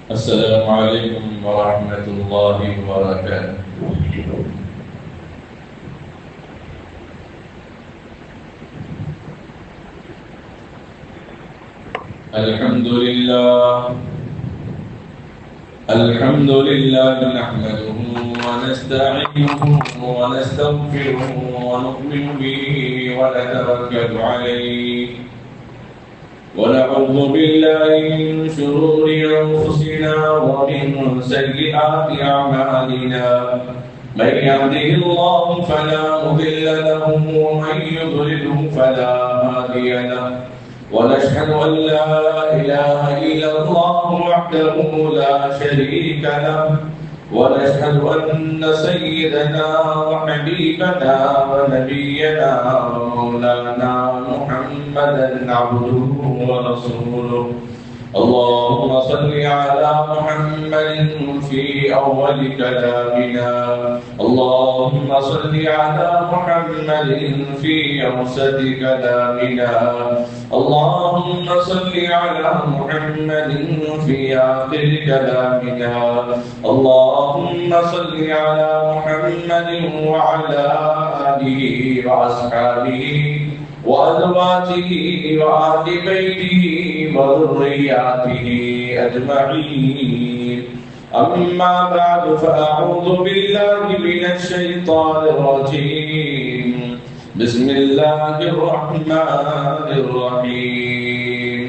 السلام عليكم ورحمة الله وبركاته. الحمد لله نحمده ونستعينه ونستغفره ونؤمن به ونتوكل عليه ونعوذ بالله من شرور أنفسنا ومن سيئات أعمالنا من يهده الله فلا مضل له ومن يضلله فلا هادي له ونشهد أن لا إله إلا الله وحده لا شريك له ونشهد أن سيدنا وحبيبنا ونبينا ومولانا محمدا عبده ورسوله. اللهم صل على محمد في أول كلامنا، اللهم صل على محمد في أوسط كلامنا، اللهم صل على محمد في آخر كلامنا، اللهم صل على محمد وعلى آله وأصحابه وأزواجه وآل بيته وذرياته أجمعين. أما بعد فأعوذ بالله من الشيطان الرجيم. بسم الله الرحمن الرحيم.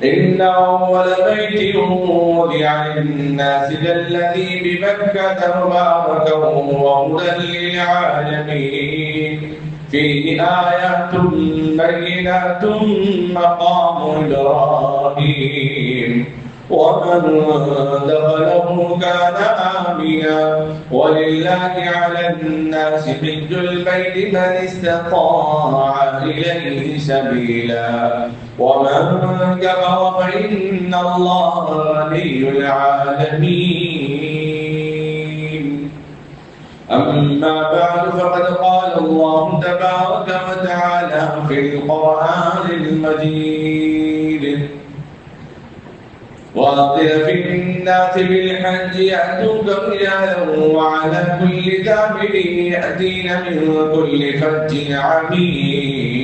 إن أول بيت وضع للناس الذي بمكة مباركا وهدى للعالمين فيه آيات بينات مقام إبراهيم ومن دخله كان آمنا ولله على الناس حج البيت من استطاع إليه سبيلا ومن كفر فإن الله غني العالمين. أما بعد فقد قال الله تبارك وتعالى في القرآن المجيد: وأذن في الناس بالحج يأتوك رجالا وعلى كل ضامر يأتين من كل فج عميق.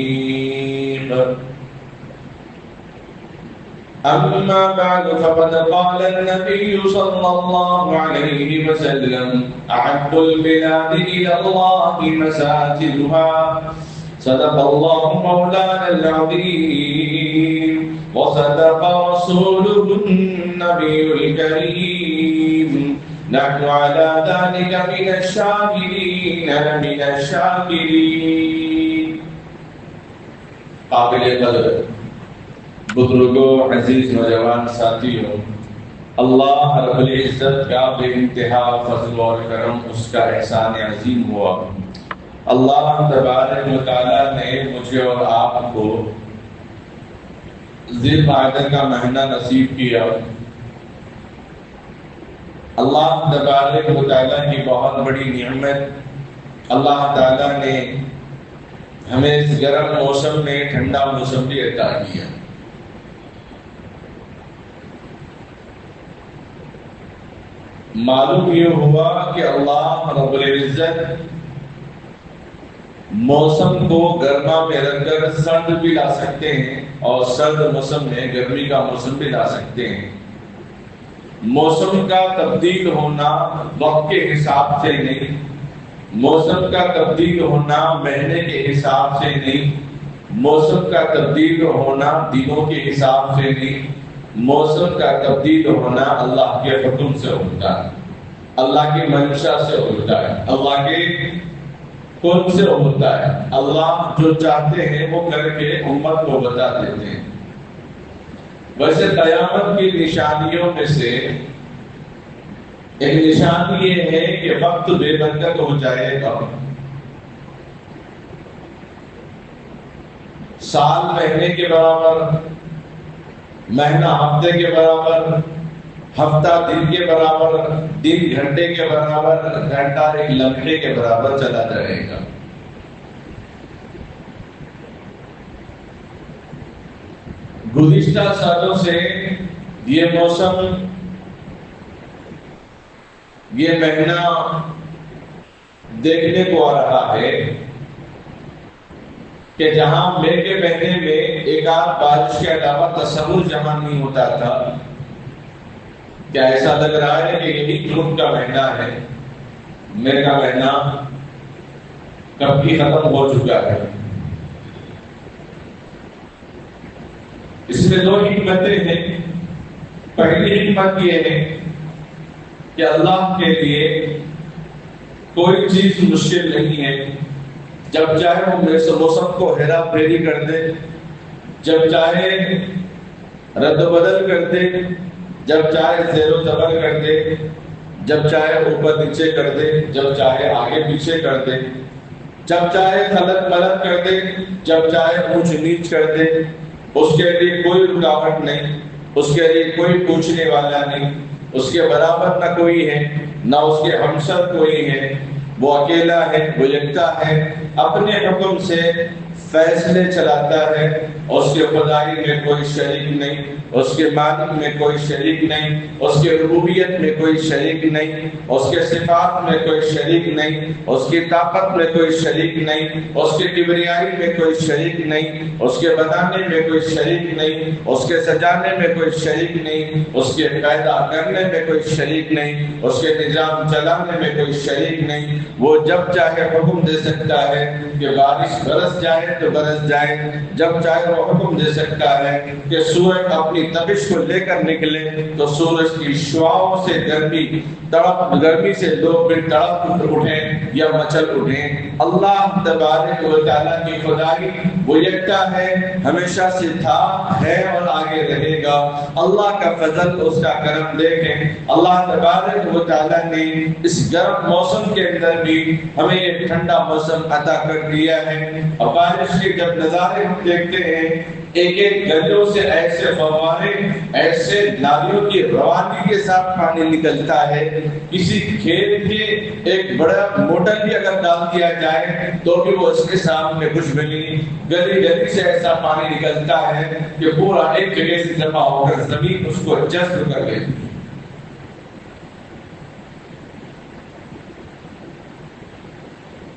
أما بعد فقد قال النبي صلى الله عليه وسلم: أحب البلاد إلى الله مساجدها. صدق الله مولانا العظيم وصدق رسوله النبي الكريم. نحن على ذلك من الشاكرين من الشاكرين. قابل قدر بزرگوں، عزیز نوجوان ساتھیوں، اللہ رب العزت کا بے انتہا فضل اور کرم، اس کا احسان عظیم ہوا. اللہ تبارک و تعالیٰ نے مجھے اور آپ کو ذی القعدہ کا مہینہ نصیب کیا. اللہ تبارک و تعالیٰ کی بہت بڑی نعمت، اللہ تعالیٰ نے ہمیں اس گرم موسم میں ٹھنڈا موسم بھی عطا کیا. معلوم یہ ہوا کہ اللہ رب العزت موسم کو گرما میں رکھ کر سرد بھی لا سکتے ہیں اور سرد موسم میں گرمی کا موسم بھی لا سکتے ہیں. موسم کا تبدیل ہونا وقت کے حساب سے نہیں، موسم کا تبدیل ہونا مہینے کے حساب سے نہیں، موسم کا تبدیل ہونا دنوں کے حساب سے نہیں، موسم کا تبدیل ہونا اللہ کے حکم سے ہوتا ہے، اللہ کی منشا سے ہوتا ہے، اللہ کے کون سے ہوتا ہے. اللہ جو چاہتے ہیں وہ کر کے امت کو بتا دیتے ہیں. ویسے قیامت کی نشانیوں میں سے ایک نشانی یہ ہے کہ وقت بے برکت ہو جائے گا. سال مہینے کے برابر، مہینہ ہفتے کے برابر، ہفتہ دن کے برابر، دن گھنٹے کے برابر، گھنٹہ ایک لمحے کے برابر چلا جائے گا. گزشتہ سالوں سے یہ موسم یہ مہینہ دیکھنے کو آ رہا ہے کہ جہاں مئی کے مہینے میں ایک آدھ بارش کے علاوہ تصور جہاں نہیں ہوتا تھا، کیا ایسا لگ رہا ہے کہ یہی جون کا مہینہ ہے؟ مئی کا مہینہ کب کی ختم ہو چکا ہے۔ اس میں دو حکمتیں ہیں۔ پہلی حکمت یہ ہے کہ اللہ کے لیے کوئی چیز مشکل نہیں ہے، جب چاہے وہ موسم کو ہیرا پھیری کر دے، جب چاہے رد و بدل کر دے، جب چاہے زیر و زبر کر دے، جب چاہے اوپر نیچے کر دے، جب چاہے آگے پیچھے کر دے، جب چاہے خلط ملط کر دے، جب چاہے اونچ نیچ کر دے، اس کے لیے کوئی رکاوٹ نہیں، اس کے لیے کوئی پوچھنے والا نہیں، اس کے برابر نہ کوئی ہے، نہ اس کے ہمسر کوئی ہے، وہ اکیلا ہے، وہ یکتا ہے، اپنے حکم سے فیصلے چلاتا ہے، اس کے خدائی میں کوئی شریک نہیں، اس کے مالک میں کوئی شریک نہیں، اس کے ربوبیت میں کوئی شریک نہیں، اس کے صفات میں کوئی شریک نہیں، اس کی طاقت میں کوئی شریک نہیں، اس کے کبریائی میں کوئی شریک نہیں، اس کے بنانے میں کوئی شریک نہیں، اس کے سجانے میں کوئی شریک نہیں، اس کے پیدا کرنے میں کوئی شریک نہیں، اس کے نظام چلانے میں کوئی شریک نہیں۔ وہ جب چاہے حکم دے سکتا ہے کہ بارش برس جائے تو برس جائے، جب چاہے وہ حکم دے سکتا ہے کہ سورج اپنی تپش کو لے کر نکلے تو سورج کی شعاعوں سے گرمی سے لوگ بھی تڑپ اٹھیں یا مچل اٹھیں۔ اللہ تبارک و تعالیٰ کی خدائی وہ یکتا ہے، ہمیشہ سے تھا، ہے اور آگے رہے گا۔ اللہ کا فضل، اس کا کرم دیکھیں، اللہ تبارک و تعالیٰ نے اس گرم موسم کے اندر بھی ہمیں ایک ٹھنڈا موسم عطا کر دیا ہے۔ اور بارش کے جب نظارے ہم دیکھتے ہیں، ایک ایک گلیوں سے ایسے فوارے، ایسے نالیوں کی روانی کے ساتھ پانی نکلتا ہے، کسی کھیت کے ایک بڑا موٹر بھی اگر ڈال دیا جائے تو بھی وہ اس کے سامنے کچھ بھی نہیں۔ گلی گلی سے ایسا پانی نکلتا ہے کہ پورا ایک جگہ سے جمع ہو کر زمین اس کو جذب کر لیتی ہے۔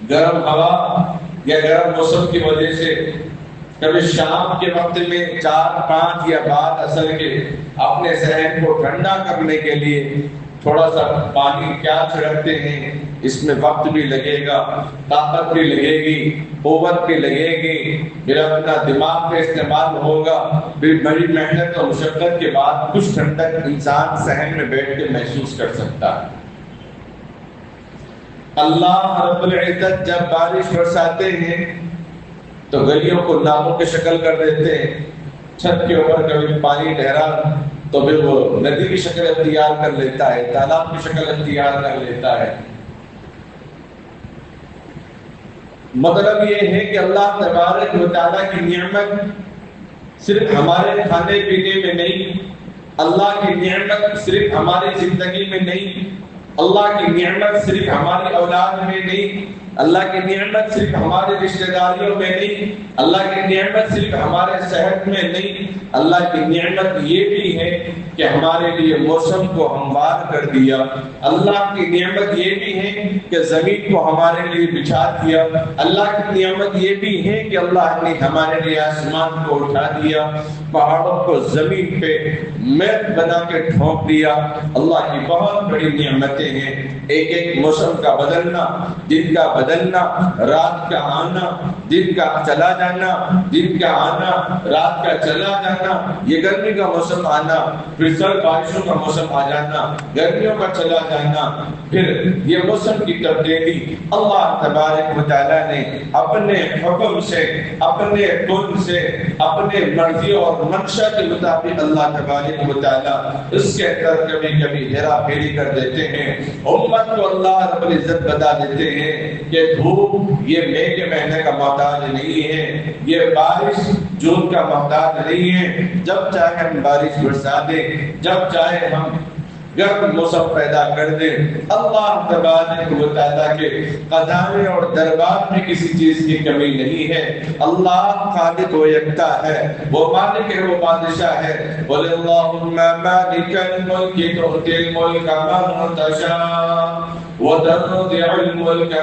گرم ہوا یا گرم موسم کی وجہ سے کبھی شام کے وقت میں 4 5 یا بعد اثر کے اپنے ذہن کو ٹھنڈا کرنے کے لیے تھوڑا سا پانی کیا چھڑکتے ہیں، اس میں وقت بھی لگے گا، طاقت بھی لگے گی، قوت بھی لگے گی، پھر اپنا دماغ کا استعمال ہوگا، پھر بڑی محنت اور مشقت کے بعد کچھ ٹھنڈک انسان صحن میں بیٹھ کے محسوس کر سکتا ہے۔ اللہ رب العزت جب بارش برساتے ہیں تو گلیوں کو نالوں کی شکل کر دیتے ہیں، چھت کے اوپر کبھی پانی ٹھہرا تو پھر وہ ندی کی شکل اختیار کر لیتا ہے، تالاب کی شکل اختیار کر لیتا ہے۔ مطلب یہ ہے کہ اللہ تبارک و تعالیٰ کی نعمت صرف ہمارے کھانے پینے میں نہیں، اللہ کی نعمت صرف ہماری زندگی میں نہیں، اللہ کی نعمت صرف ہماری اولاد میں نہیں، اللہ کی نعمت صرف ہمارے رشتہ داریوں میں نہیں، اللہ کی نعمت صرف ہمارے صحت میں نہیں، اللہ کی نعمت یہ بھی ہے کہ ہمارے لیے موسم کو ہموار کر دیا، اللہ کی نعمت یہ بھی ہے کہ زمین کو ہمارے لیے بچھا دیا، اللہ کی نعمت یہ بھی ہے کہ اللہ نے ہمارے لیے آسمان کو اٹھا دیا، پہاڑوں کو زمین پہ میٹ بنا کے ٹھونک دیا۔ اللہ کی بہت بڑی نعمتیں ہیں۔ ایک ایک موسم کا بدلنا، دن کا بدلنا، رات کا آنا، دن کا چلا جانا، دن کا آنا، رات کا چلا جانا، یہ گرمی کا موسم آنا، پھر سرد بارشوں کا موسم آ جانا، گرمیوں کا چلا جانا، پھر یہ موسم کی تبدیلی اللہ تبارک و تعالیٰ نے اپنے حکم سے، اپنے کن سے، اپنے مرضی اور منشا کے مطابق اللہ تبارک و تعالیٰ اس کے اندر کبھی کبھی ہیرا پھیری کر دیتے ہیں۔ امت کو اللہ رب العزت بتا دیتے ہیں کہ دھوپ یہ مئی کے مہینے کا محتاج نہیں ہے، یہ بارش جون کا محتاج نہیں ہے، جب چاہے ہم بارش برسا دیں، جب چاہے ہم گرم موسم پیدا کر دے۔ اللہ تبارک و تعالیٰ کے خزانے اور دربار میں کسی چیز کی کمی نہیں ہے۔ اللہ خالق و یکتا ہے، وہ مالک ہے، وہ بادشاہ ہے۔ قل اللہم مالک الملک تؤتی الملک من تشاء وتنزع الملک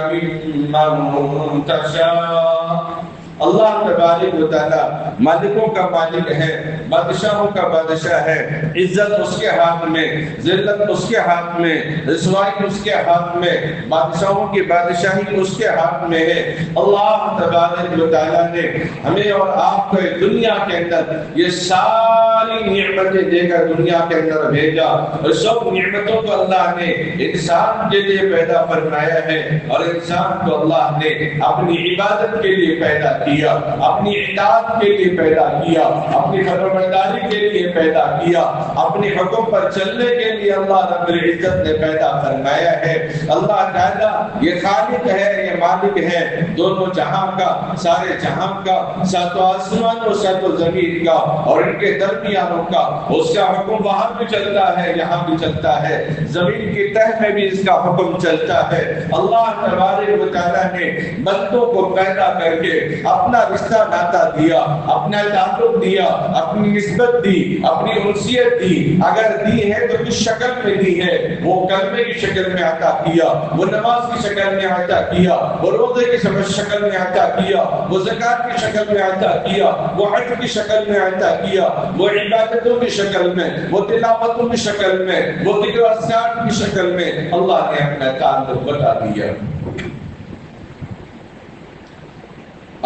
ممن تشاء۔ اللہ تبارک و تعالیٰ مالکوں کا مالک ہے، بادشاہوں کا بادشاہ ہے۔ عزت اس کے ہاتھ میں، ذلت اس کے ہاتھ میں، رسوائی اس کے ہاتھ میں، بادشاہوں کی بادشاہی اس کے ہاتھ میں ہے۔ اللہ تبارک و تعالیٰ نے ہمیں اور آپ کو دنیا کے اندر یہ ساری نعمتیں دے کر دنیا کے اندر بھیجا، اور سب نعمتوں کو اللہ نے انسان کے لیے پیدا فرمایا ہے، اور انسان کو اللہ نے اپنی عبادت کے لیے پیدا کیا، اپنی اطاعت کے لیے پیدا کیا، اپنی فرمانبرداری کے لیے پیدا کیا، اپنے حکم پر چلنے کے لیے اللہ رب العزت نے پیدا فرمایا ہے۔ اللہ تعالیٰ یہ خالق ہے، یہ مالک ہے، دونوں جہاں کا، سارے جہاں کا، سات آسمان اور سات زمین کا اور ان کے درمیانوں کا۔ اس کا حکم وہاں بھی چلتا ہے، یہاں بھی چلتا ہے، زمین کی تہ میں بھی اس کا حکم چلتا ہے۔ اللہ تبارک و تعالیٰ نے بندوں کو پیدا کر کے اپنا رشتہ ناتا دیا، اپنا تعلق دیا، اپنی نسبت دی، اپنی انسیت دی۔ اگر دی ہے تو کس شکل میں دی ہے؟ وہ کلمے کی شکل میں عطا کیا، وہ نماز کی شکل میں عطا کیا، وہ روزے کی شکل میں عطا کیا، وہ زکات کی شکل میں عطا کیا، وہ حج کی شکل میں عطا کیا، وہ عبادتوں کی شکل میں، وہ تلاوتوں کی شکل میں، وہ ذکر و اذکار کی شکل میں اللہ نے اپنا تعلق بتا دیا۔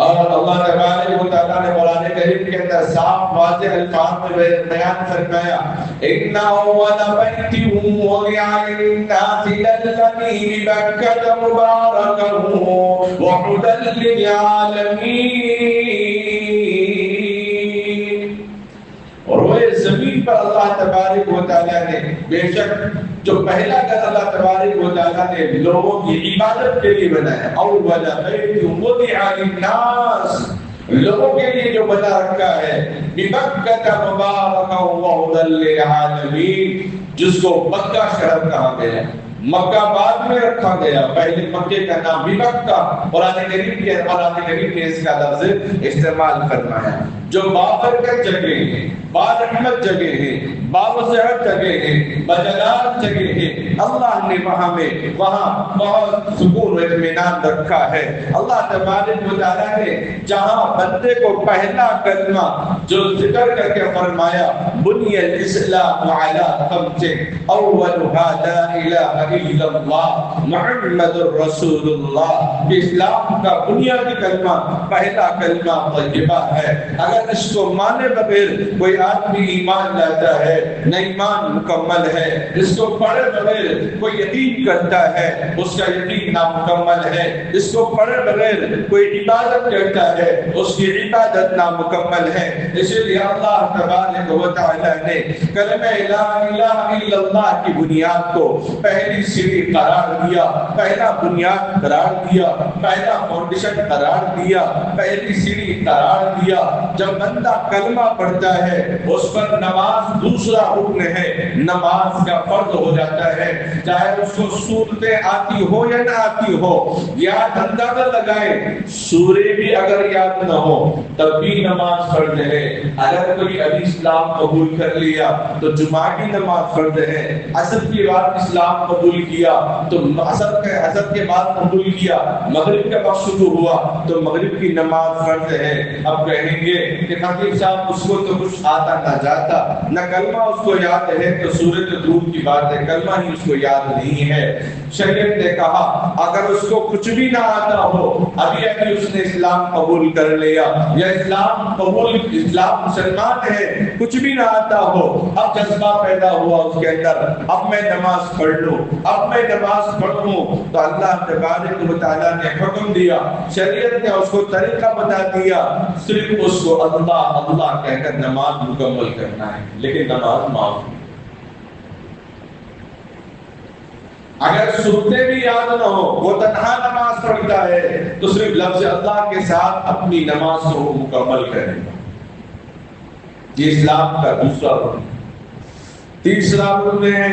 اور اللہ تبارک و تعالیٰ نے قرآن کریم کے اندر صاف واضح الفاظ میں بیان فرمایا، إِنَّ أَوَّلَ بَيْتٍ وُضِعَ لِلنَّاسِ لَلَّذِي بِبَكَّةَ مُبَارَكًا وَهُدًى لِّلْعَالَمِينَ۔ اور وہ زمین پر اللہ تبارک و تعالیٰ نے بے شک جو پہلا گھر اللہ تبارک و تعالیٰ نے لوگوں کی عبادت کے لیے بنایا، اول بیت وضع للناس، لوگوں کے لیے جو بنا رکھا ہے، ببکۃ مبارکا وہدی للعالمین، جس کو مکہ شہر کہا گیا، مکہ بعد میں رکھا گیا، پہلے مکے کا نام بھی مکہ۔ قرآن کریم نے اس کا لفظ استعمال فرمایا، جو بابرکت جگہ ہے، بارحمت جگہ ہے، باوسعت جگہ ہے، بجلال جگہ ہے، اللہ نے وہاں بہت سکون و اطمینان رکھا ہے۔ اللہ تبارک و تعالیٰ نے جہاں بندے کو پہلا کلمہ جو ذکر کر کے فرمایا، بنی الاسلام علی خمس اولھا لا الہ الا اللہ محمد رسول اللہ، اسلام کا بنیادی کلمہ پہلا کلمہ طیبہ ہے۔ اگر اس کو مانے بغیر کوئی آدمی ایمان لاتا ہے، نہ ایمان مکمل ہے۔ اس کو پڑھے بغیر کوئی یقین کرتا ہے، اس کا یقین نامکمل ہے۔ اس کو پڑھے بغیر کوئی عبادت کرتا ہے، اس کی عبادت نامکمل ہے۔ اسی لیے اللہ تبارک و تعالی نے کلمہ لا الہ الا اللہ کی بنیاد کو پہلی سیڑھی قرار دیا، پہلا بنیاد قرار دیا، پہلا فاؤنڈیشن قرار دیا، پہلی سیڑھی قرار دیا۔ جب بندہ کلمہ پڑھتا ہے اس پر نماز دوسرا رکن ہے، نماز کا فرض ہو جاتا ہے، چاہے اس کو سورتیں آتی ہو یا نہ آتی ہو۔ یاد اندازہ لگائے، سورے بھی اگر یاد نہ ہو تب بھی نماز فرض ہے۔ اگر کوئی ابھی اسلام قبول کر لیا تو جمعہ کی نماز فرض ہے، عصر کی بعد اسلام قبول کیا تو عصر کے بعد قبول کیا، مغرب کا وقت شروع ہوا تو مغرب کی نماز فرض ہے۔ اب کہیں گے کہ خطیب صاحب اس کو تو کچھ آتا نہ جاتا، نہ کلمہ اس کو یاد ہے تو سورت دور کی بات ہے، کلمہ ہی اس کو یاد نہیں ہے۔ شریعت نے کہا اگر اس کو کچھ بھی نہ آتا ہو، ابھی اس نے اسلام قبول کر لیا یا اسلام مسلمان ہے، کچھ بھی نہ آتا ہو، اب جذبہ پیدا ہوا اس کے اندر، اب میں نماز پڑھ لوں، اب میں نماز پڑھوں، تو اللہ تبارک و تعالیٰ نے حکم دیا، شریعت نے اس کو طریقہ بتا دیا، صرف اس کو اللہ اللہ کہہ کر نماز مکمل کرنا ہے، لیکن نماز معاف ہے۔ اگر سنتے بھی یاد نہ ہو، وہ تنہا نماز پڑھتا ہے تو صرف لفظ اللہ کے ساتھ اپنی نماز کو وہ مکمل کرے گا۔ یہ اسلام کا دوسرا رکن۔ تیسرا رکن ہے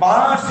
5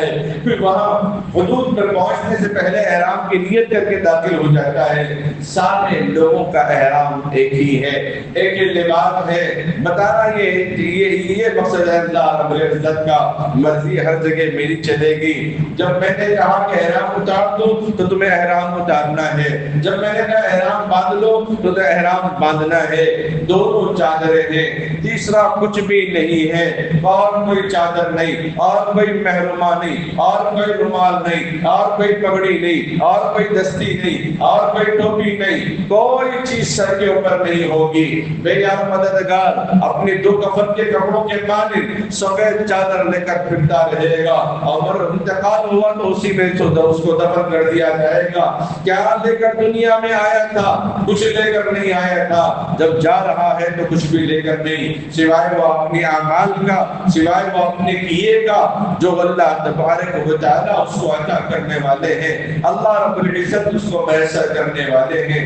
ہے، پھر وہاں حدود پر پہنچنے سے پہلے احرام کی نیت کر کے داخل ہو جاتا ہے، سارے لوگوں کا احرام ایک ہی ہے، ایک ہی لباس ہے۔ بتانا یہ مقصد ہے اللہ رب العزت کا، مرضی ہر جگہ میری چلے گی۔ جب میں نے کہا کہ احرام اتار دو تو تمہیں احرام اتارنا ہے، جب میں نے کہا احرام باندھ لو تو احرام باندھنا ہے۔ دونوں چادریں ہیں، تیسرا کچھ بھی نہیں ہے، اور کوئی چادر نہیں، اور کوئی محرمہ نہیں، اور کوئی رومال نہیں، اور کوئی پگڑی نہیں، اور کوئی دستی نہیں، اور کوئی ٹوپی نہیں، کوئی چیز سر کے اوپر نہیں ہوگی۔ بے یار مددگار اپنے دو کفن کے کپڑوں کے مانند سفید چادر لے کر پھرتا رہے گا، اور انتقال ہوا تو اسی میں اس کو دفن کر دیا جائے گا۔ کیا لے کر دنیا میں آیا تھا؟ کچھ لے کر نہیں آیا تھا، جب جا رہا ہے تو کچھ بھی لے کر نہیں، سوائے وہ اپنے اعمال کا، سوائے وہ اپنے کیے کا جو اللہ تبارک و تعالی اس کو عطا کرنے والے ہیں، اللہ رب العزت اس کو میسر کرنے والے ہیں۔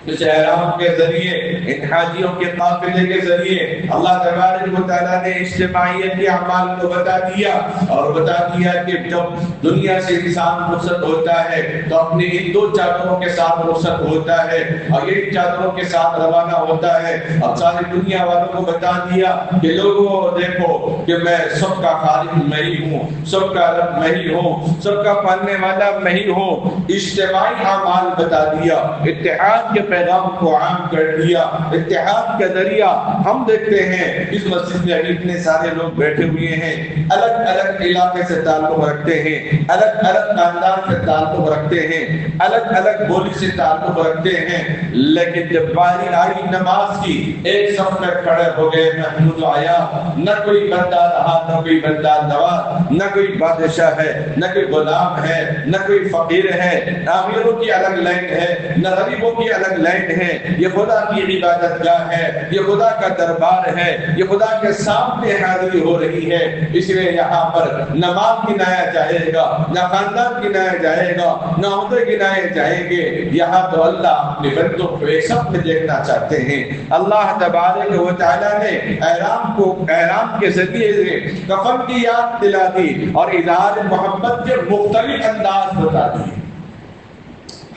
اس احرام کے ذریعے، ان حاجیوں کے قافلے کے ذریعے اللہ تبارک و تعالیٰ نے اجتماعیت کے اعمال کو بتا دیا، اور بتا دیا کہ جب دنیا سے انسان رخصت ہوتا ہے تو اپنی ان دو چادروں کے ساتھ رخصت ہوتا ہے، اور یہ چادروں کے ساتھ روانہ ہوتا ہے۔ اب ساری دنیا والوں کو بتا دیا کہ لوگوں دیکھو کہ میں سب کا خالق میں ہی ہوں، سب کا رب میں ہی ہوں، سب کا پالنے والا میں ہی ہوں۔ اجتماعی اعمال بتا دیا، اتحاد کے پیغام کو عام کر دیا۔ اتحاد کا ذریعہ ہم دیکھتے ہیں اس مسجد میں اتنے سارے لوگ بیٹھے ہوئے ہیں، الگ الگ علاقے سے تعلق رکھتے ہیں، الگ الگ خاندان سے تعلق رکھتے ہیں، الگ الگ بولی سے تعلق رکھتے ہیں، لیکن جب باری آئی نماز کی ایک صف میں کھڑے ہو گئے، محمود آیا، نہ کوئی بندہ رہا، نہ کوئی بندہ نواز، نہ کوئی بادشاہ ہے، نہ کوئی غلام ہے، نہ کوئی فقیر ہے، نہ امیروں کی الگ لائن ہے، نہ غریبوں کی الگ لائن ہے۔ یہ خدا کی عبادت گاہ ہے، یہ خدا کا دربار ہے، یہ خدا کے سامنے حاضری ہو رہی ہے، اس لیے یہاں پر نماز گنایا جائے گا، نہ خاندان گنایا جائے گا، نہ عہدے گنائے جائیں گے۔ یہاں تو اللہ اپنے بندوں کو ایک سب میں دیکھنا چاہتے ہیں۔ اللہ تبارک و تعالیٰ نے احرام کے ذریعے سے کفن کی یاد دلا دی اور اظہار محبت کے مختلف انداز بتا دیے۔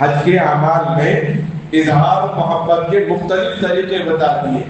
حج کے اعمال میں اظہار محبت کے مختلف طریقے بتا دیے،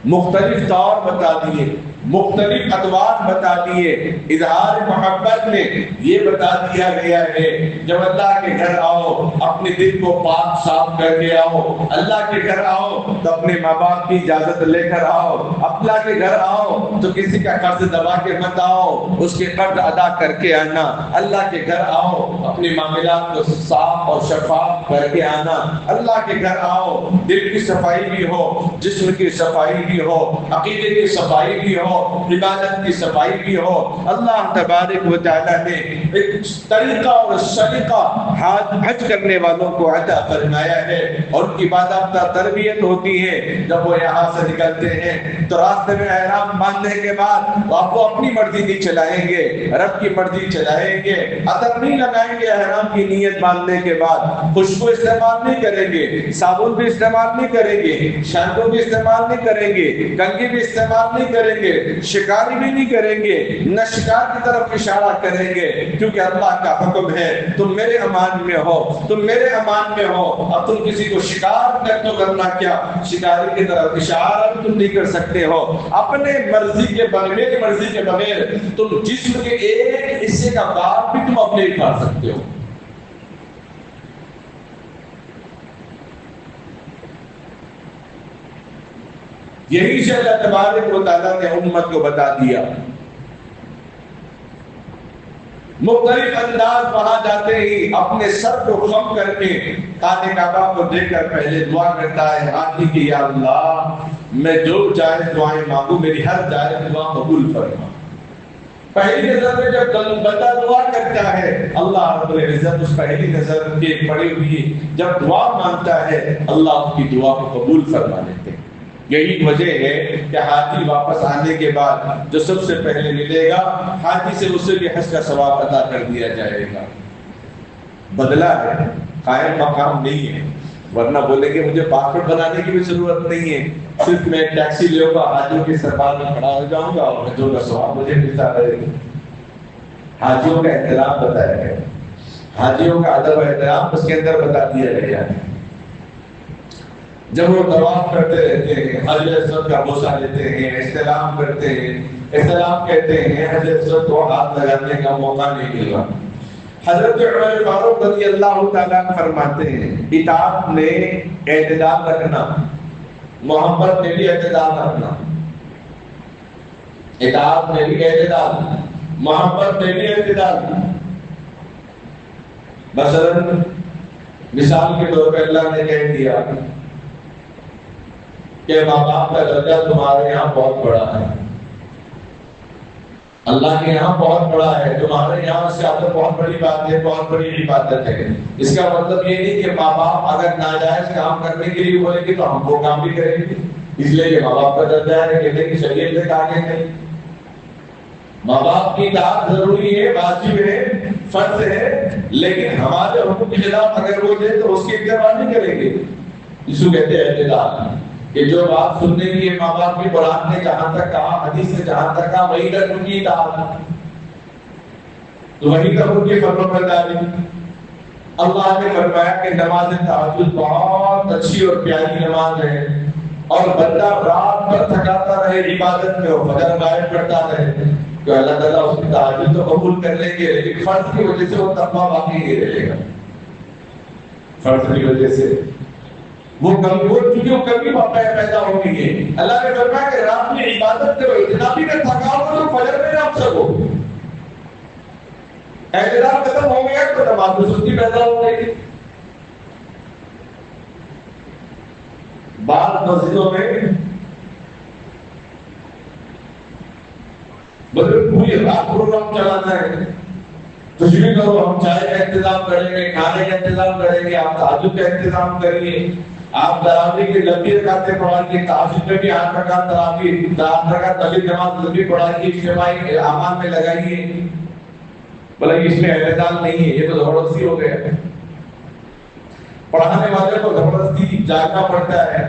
مختلف طور بتا دیے، مختلف ادوار بتا دیے۔ اظہار محبت میں یہ بتا دیا گیا ہے جب اللہ کے گھر آؤ اپنے دل کو پاک صاف کر کے آؤ، اللہ کے گھر آؤ تو اپنے ماں باپ کی اجازت لے کر آؤ، اللہ کے گھر آؤ تو کسی کا قرض دبا کے مت آؤ، اس کے قرض ادا کر کے آنا، اللہ کے گھر آؤ اپنے معاملات کو صاف اور شفاف کر کے آنا، اللہ کے گھر آؤ دل کی صفائی بھی ہو، جسم کی صفائی بھی ہو، عقیدے کی صفائی بھی ہو، عبادت کی صفائی بھی ہو۔ اللہ تبارک و تعالیٰ نے ایک طریقہ اور سلیقہ حج کرنے والوں کو عطا فرمایا ہے، اور ان کی باضابطہ تربیت ہوتی ہے۔ جب وہ یہاں سے نکلتے ہیں تو راستے میں احرام باندھنے کے بعد آپ کو اپنی مرضی نہیں چلائیں گے، رب کی مرضی چلائیں گے، عطر نہیں لگائیں گے، احرام کی نیت باندھنے کے بعد خوشبو استعمال نہیں کریں گے، صابن بھی استعمال نہیں کریں گے، شیمپو بھی استعمال نہیں کریں گے، کنگھی بھی استعمال نہیں کریں گے، شکاری بھی نہیں کریں گے، نہ شکار کی طرف اشارہ کریں گے، کیونکہ اللہ کا حکم ہے تم میرے امان میں ہو، تم میرے امان میں ہو۔ اب تم کسی کو شکار کر تو کرنا کیا، شکاری کی طرف اشارہ بھی تم نہیں کر سکتے ہو۔ اپنے مرضی کے بغیر، میری مرضی کے بغیر تم جسم کے ایک حصے کا بال بھی تم اپنے اٹھا سکتے ہو۔ یہی سے اللہ تبارک و تعالیٰ نے امت کو بتا دیا۔ مختلف انداز وہاں جاتے ہی اپنے سر کو خم کر کے خانہ کعبہ کو دیکھ کر پہلے دعا کرتا ہے حاجی کہ یا اللہ میں جو جائز دعائیں مانگوں میری ہر جائز دعا قبول فرما۔ پہلی نظر میں جب بندہ دعا کرتا ہے اللہ رب العزت اس پہلی نظر کے پڑی ہوئی جب دعا مانگتا ہے اللہ اس کی دعا کو قبول فرما لیتے ہیں۔ یہی وجہ ہے کہ حاجی واپس آنے کے بعد جو سب سے پہلے ملے گا حاجی سے اسے بھی حج کا ثواب عطا کر دیا جائے گا۔ بدلہ ہے، قائم مقام نہیں ہے۔ ورنہ بولے کہ مجھے پاسپورٹ بنانے کی بھی ضرورت نہیں ہے، صرف میں ٹیکسی لے گا، حاجیوں کے سربار میں کھڑا ہو جاؤں گا اور جو کا ثواب مجھے ملتا رہے گا۔ حاجیوں کا احترام بتایا گیا، حاجیوں کا ادب و احترام اس کے اندر بتا دیا گیا۔ جب وہ طواف کرتے رہتے ہیں، حجر اسود کا بوسہ لیتے ہیں، استلام کرتے ہیں، استلام کہتے ہیں، حجر اسود کو ہاتھ لگانے کا موقع نہیں ملا۔ حضرت عمر فاروق رضی اللہ تعالیٰ فرماتے ہیں اطاعت میں اعتدال رکھنا، محبت میں بھی اعتدال رکھنا، اطاعت میں بھی اعتدال، محبت میں بھی اعتدال۔ مثلاً مثال کے طور پہ اللہ نے کہہ دیا کہ ماں باپ کا درجہ تمہارے یہاں بہت بڑا ہے، اللہ کے یہاں بہت بڑا ہے، تمہارے یہاں سے آپ بہت بڑی بات ہے، بہت بڑی عبادت ہے۔ اس کا مطلب یہ نہیں کہ ماں باپ اگر ناجائز کام کرنے کے لیے بولے گی تو ہم وہ کام بھی کریں گے، اس لیے کہ ماں باپ کا درجہ ہے، کہتے ہیں کہ شریعت سے آگے نہیں۔ ماں باپ کی اطاعت ضروری ہے، واجب ہے، فرض ہے، لیکن ہمارے حکم کے خلاف اگر وہ دے تو اس کی اتباع نہیں کریں گے۔ اس کو کہتے ہیں اعتدال، کہ جو بات سننے کی ماں باپ کی قرآن نے جہاں تک کہا، حدیث نے جہاں تک کہا، وہی تک ان کی اطاعت، تو وہی تک ان کی فرمانبرداری۔ اللہ نے فرمایا کہ نماز تہجد بہت اچھی اور پیاری نماز ہے، اور بندہ رات بھر تھکاتا رہے عبادت میں، اور فجر غائب کرتا رہے تو اللہ تعالیٰ اس کی تہجد تو قبول کر لیں گے، لیکن فرض کی وجہ سے وہ تقویٰ باقی نہیں رہے گا۔ فرض کی وجہ سے وہ کبھی پیدا ہو گئی ہے۔ اللہ نے فرمایا کہ رات میں عبادت کرو، اتنا بھی نہ تھکاؤ تو فجر میں نہ اٹھ سکو۔ اعتدال ختم ہو گیا تو نماز میں سستی پیدا ہو گئی۔ بعض مسجدوں میں پوری رات پروگرام چلانا ہے، کچھ بھی کرو، ہم چائے کا انتظام کریں گے، کھانے کا انتظام کریں گے، آپ تہجد کا انتظام کریے، آپ تراویح کی لمبی رکعتیں پڑھائیں گے، تہجد میں بھی 8 رکعت تراویح، 8 رکعت طویل نماز لمبی پڑھائیں گے، اجتماعی اعمال میں لگائیے۔ بلکہ اس میں اعتدال نہیں ہے، یہ تو زبردستی ہو گیا ہے۔ پڑھانے والے کو زبردستی جاگنا پڑتا ہے،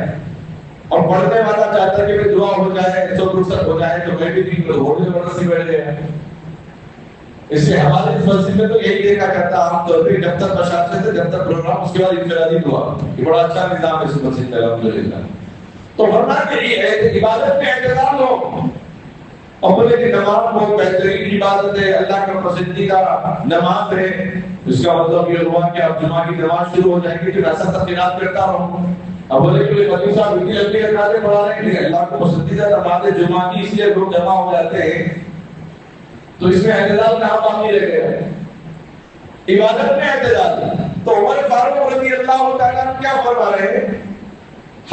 اور پڑھنے والا چاہتا ہے کہ دعا ہو جائے، 100% ہو جائے تو میں بھی نہیں کروں، وہ بھی زبردستی بیٹھ گیا ہے۔ اس لیے ہمارے اس مسجد میں تو یہی دیکھا کرتا عام طور پہ، جب تک بشارت سے جب تک پروگرام، اس کے بعد انفرادی دعا۔ یہ بڑا اچھا نظام ہے اس مسجد میں الحمدللہ۔ تو ورنہ کہ عبادت میں اعتدال ہو، اور بولے کہ نماز بہت بہترین عبادت ہے، اللہ کا پسندیدہ نماز ہے، اس کا مطلب یہ ہوا کہ اب جمعہ کی نماز شروع ہو جائے گی تو ایسا تفصیلات کرتا رہوں۔ اب بولے کہ مولوی صاحب اتنی لمبی رکعتیں پڑھا رہے ہیں، اللہ کو پسندیدہ نماز جمعہ کی، اس لیے لوگ جمع ہو جاتے ہیں، تو اس میں اعتدال کہاں باقی رہ گیا ہے؟ عبادت میں اعتدال۔ تو عمر فاروق رضی اللہ تعالیٰ کیا فرما رہے ہیں؟